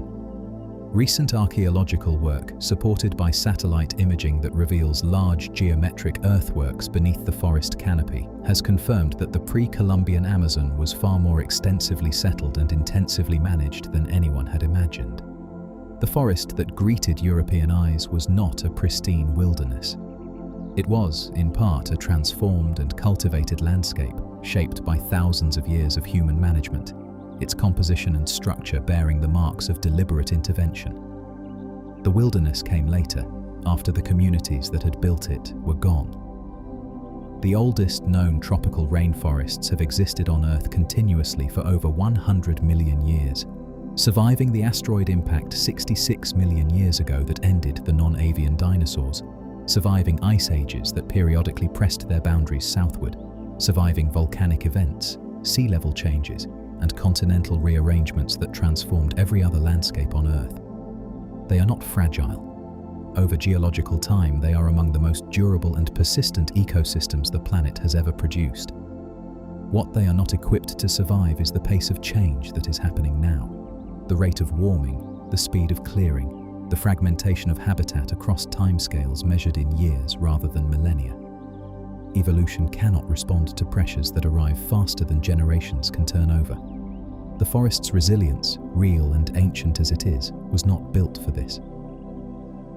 Speaker 1: Recent archaeological work, supported by satellite imaging that reveals large geometric earthworks beneath the forest canopy, has confirmed that the pre-Columbian Amazon was far more extensively settled and intensively managed than anyone had imagined. The forest that greeted European eyes was not a pristine wilderness. It was, in part, a transformed and cultivated landscape, shaped by thousands of years of human management, its composition and structure bearing the marks of deliberate intervention. The wilderness came later, after the communities that had built it were gone. The oldest known tropical rainforests have existed on Earth continuously for over 100 million years, surviving the asteroid impact 66 million years ago that ended the non-avian dinosaurs, surviving ice ages that periodically pressed their boundaries southward, surviving volcanic events, sea level changes, and continental rearrangements that transformed every other landscape on Earth. They are not fragile. Over geological time, they are among the most durable and persistent ecosystems the planet has ever produced. What they are not equipped to survive is the pace of change that is happening now. The rate of warming, the speed of clearing, the fragmentation of habitat across timescales measured in years rather than millennia. Evolution cannot respond to pressures that arrive faster than generations can turn over. The forest's resilience, real and ancient as it is, was not built for this.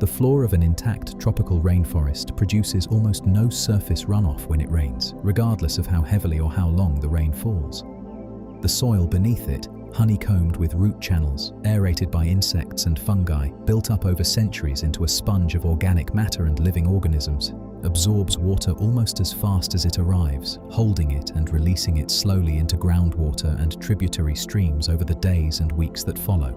Speaker 1: The floor of an intact tropical rainforest produces almost no surface runoff when it rains, regardless of how heavily or how long the rain falls. The soil beneath it, honeycombed with root channels, aerated by insects and fungi, built up over centuries into a sponge of organic matter and living organisms, absorbs water almost as fast as it arrives, holding it and releasing it slowly into groundwater and tributary streams over the days and weeks that follow.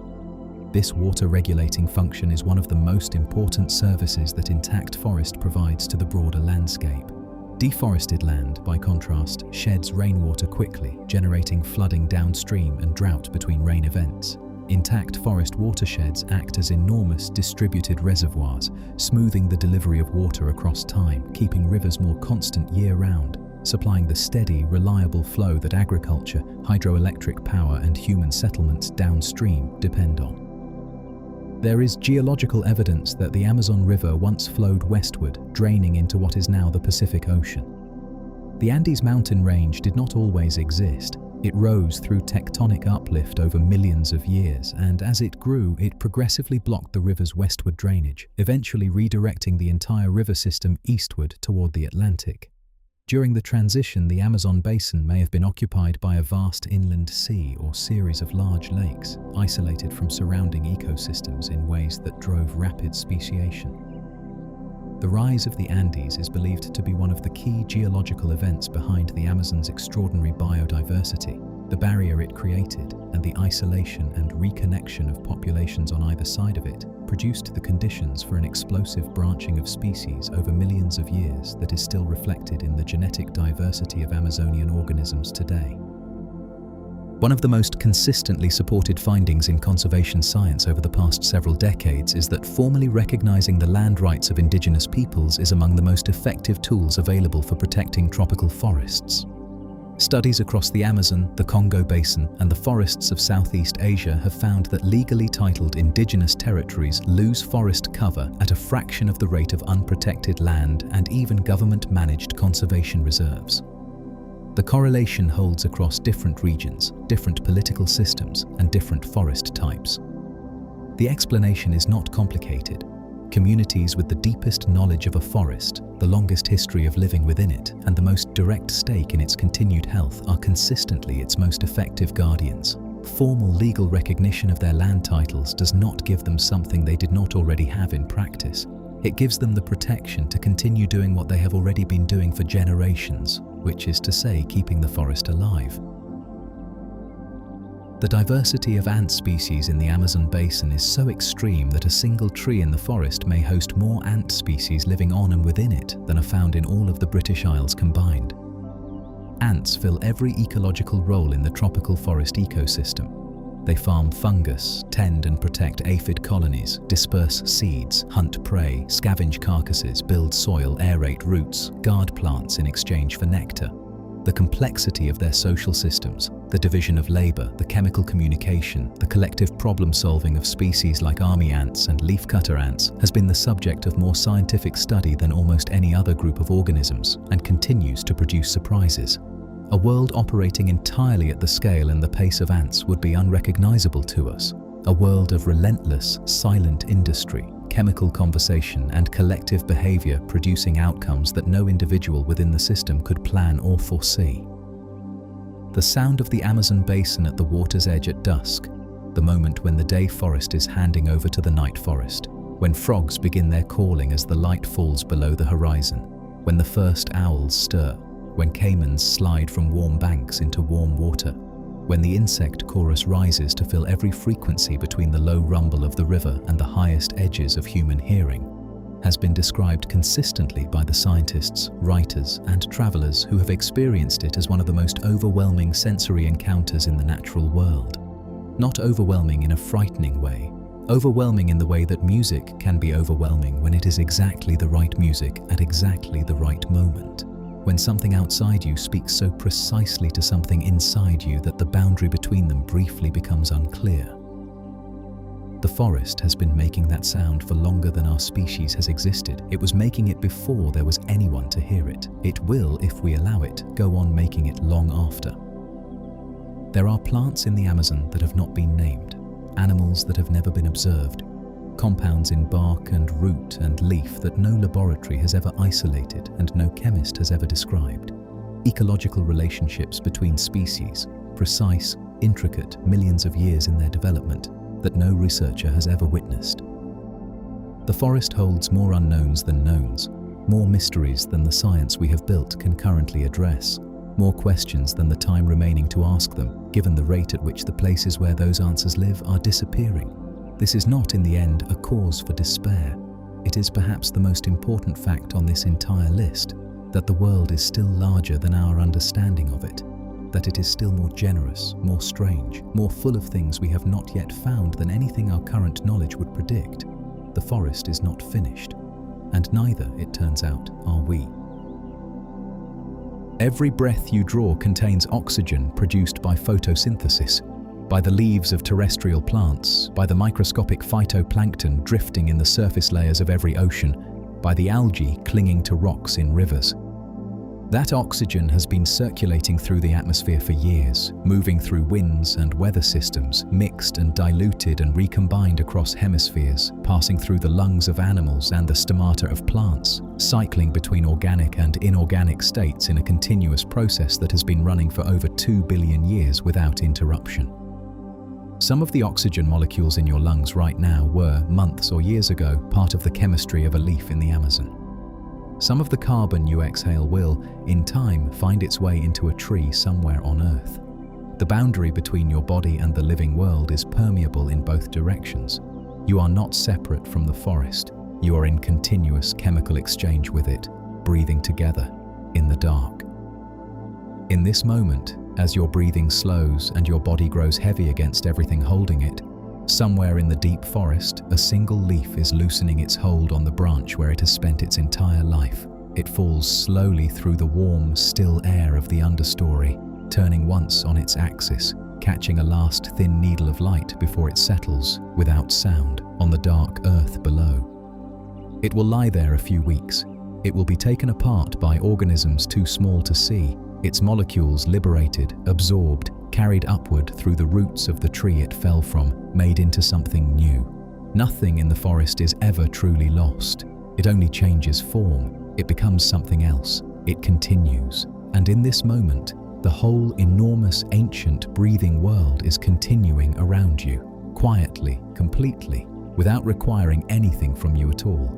Speaker 1: This water-regulating function is one of the most important services that intact forest provides to the broader landscape. Deforested land, by contrast, sheds rainwater quickly, generating flooding downstream and drought between rain events. Intact forest watersheds act as enormous distributed reservoirs, smoothing the delivery of water across time, keeping rivers more constant year-round, supplying the steady, reliable flow that agriculture, hydroelectric power and human settlements downstream depend on. There is geological evidence that the Amazon River once flowed westward, draining into what is now the Pacific Ocean. The Andes mountain range did not always exist. It rose through tectonic uplift over millions of years, and as it grew, it progressively blocked the river's westward drainage, eventually redirecting the entire river system eastward toward the Atlantic. During the transition, the Amazon basin may have been occupied by a vast inland sea or series of large lakes, isolated from surrounding ecosystems in ways that drove rapid speciation. The rise of the Andes is believed to be one of the key geological events behind the Amazon's extraordinary biodiversity. The barrier it created and the isolation and reconnection of populations on either side of it produced the conditions for an explosive branching of species over millions of years that is still reflected in the genetic diversity of Amazonian organisms today. One of the most consistently supported findings in conservation science over the past several decades is that formally recognizing the land rights of indigenous peoples is among the most effective tools available for protecting tropical forests. Studies across the Amazon, the Congo Basin, and the forests of Southeast Asia have found that legally titled indigenous territories lose forest cover at a fraction of the rate of unprotected land and even government-managed conservation reserves. The correlation holds across different regions, different political systems, and different forest types. The explanation is not complicated. Communities with the deepest knowledge of a forest, the longest history of living within it, and the most direct stake in its continued health are consistently its most effective guardians. Formal legal recognition of their land titles does not give them something they did not already have in practice. It gives them the protection to continue doing what they have already been doing for generations, which is to say, keeping the forest alive. The diversity of ant species in the Amazon basin is so extreme that a single tree in the forest may host more ant species living on and within it than are found in all of the British Isles combined. Ants fill every ecological role in the tropical forest ecosystem. They farm fungus, tend and protect aphid colonies, disperse seeds, hunt prey, scavenge carcasses, build soil, aerate roots, guard plants in exchange for nectar. The complexity of their social systems, the division of labor, the chemical communication, the collective problem-solving of species like army ants and leafcutter ants has been the subject of more scientific study than almost any other group of organisms and continues to produce surprises. A world operating entirely at the scale and the pace of ants would be unrecognizable to us. A world of relentless, silent industry, chemical conversation and collective behavior producing outcomes that no individual within the system could plan or foresee. The sound of the Amazon basin at the water's edge at dusk, the moment when the day forest is handing over to the night forest, when frogs begin their calling as the light falls below the horizon, when the first owls stir, when caimans slide from warm banks into warm water, when the insect chorus rises to fill every frequency between the low rumble of the river and the highest edges of human hearing, has been described consistently by the scientists, writers, and travelers who have experienced it as one of the most overwhelming sensory encounters in the natural world. Not overwhelming in a frightening way, overwhelming in the way that music can be overwhelming when it is exactly the right music at exactly the right moment. When something outside you speaks so precisely to something inside you that the boundary between them briefly becomes unclear. The forest has been making that sound for longer than our species has existed. It was making it before there was anyone to hear it. It will, if we allow it, go on making it long after. There are plants in the Amazon that have not been named, animals that have never been observed, compounds in bark and root and leaf that no laboratory has ever isolated and no chemist has ever described. Ecological relationships between species, precise, intricate, millions of years in their development, that no researcher has ever witnessed. The forest holds more unknowns than knowns, more mysteries than the science we have built can currently address, more questions than the time remaining to ask them, given the rate at which the places where those answers live are disappearing. This is not, in the end, a cause for despair. It is perhaps the most important fact on this entire list, that the world is still larger than our understanding of it, that it is still more generous, more strange, more full of things we have not yet found than anything our current knowledge would predict. The forest is not finished, and neither, it turns out, are we. Every breath you draw contains oxygen produced by photosynthesis, by the leaves of terrestrial plants, by the microscopic phytoplankton drifting in the surface layers of every ocean, by the algae clinging to rocks in rivers. That oxygen has been circulating through the atmosphere for years, moving through winds and weather systems, mixed and diluted and recombined across hemispheres, passing through the lungs of animals and the stomata of plants, cycling between organic and inorganic states in a continuous process that has been running for over 2 billion years without interruption. Some of the oxygen molecules in your lungs right now were, months or years ago, part of the chemistry of a leaf in the Amazon. Some of the carbon you exhale will, in time, find its way into a tree somewhere on Earth. The boundary between your body and the living world is permeable in both directions. You are not separate from the forest. You are in continuous chemical exchange with it, breathing together, in the dark. In this moment, as your breathing slows and your body grows heavy against everything holding it, somewhere in the deep forest, a single leaf is loosening its hold on the branch where it has spent its entire life. It falls slowly through the warm, still air of the understory, turning once on its axis, catching a last thin needle of light before it settles, without sound, on the dark earth below. It will lie there a few weeks. It will be taken apart by organisms too small to see, its molecules liberated, absorbed, carried upward through the roots of the tree it fell from, made into something new. Nothing in the forest is ever truly lost. It only changes form. It becomes something else. It continues. And in this moment, the whole enormous, ancient, breathing world is continuing around you, quietly, completely, without requiring anything from you at all.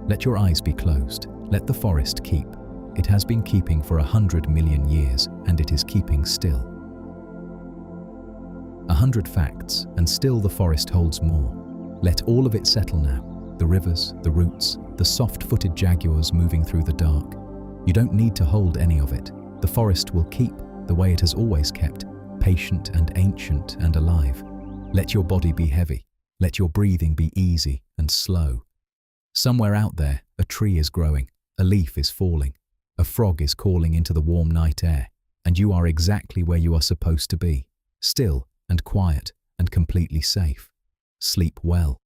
Speaker 1: Let your eyes be closed. Let the forest keep. It has been keeping for 100 million years, and it is keeping still. 100 facts, and still the forest holds more. Let all of it settle now. The rivers, the roots, the soft-footed jaguars moving through the dark. You don't need to hold any of it. The forest will keep the way it has always kept, patient and ancient and alive. Let your body be heavy. Let your breathing be easy and slow. Somewhere out there, a tree is growing, a leaf is falling. A frog is calling into the warm night air. and you are exactly where you are supposed to be, still and quiet and completely safe. Sleep well.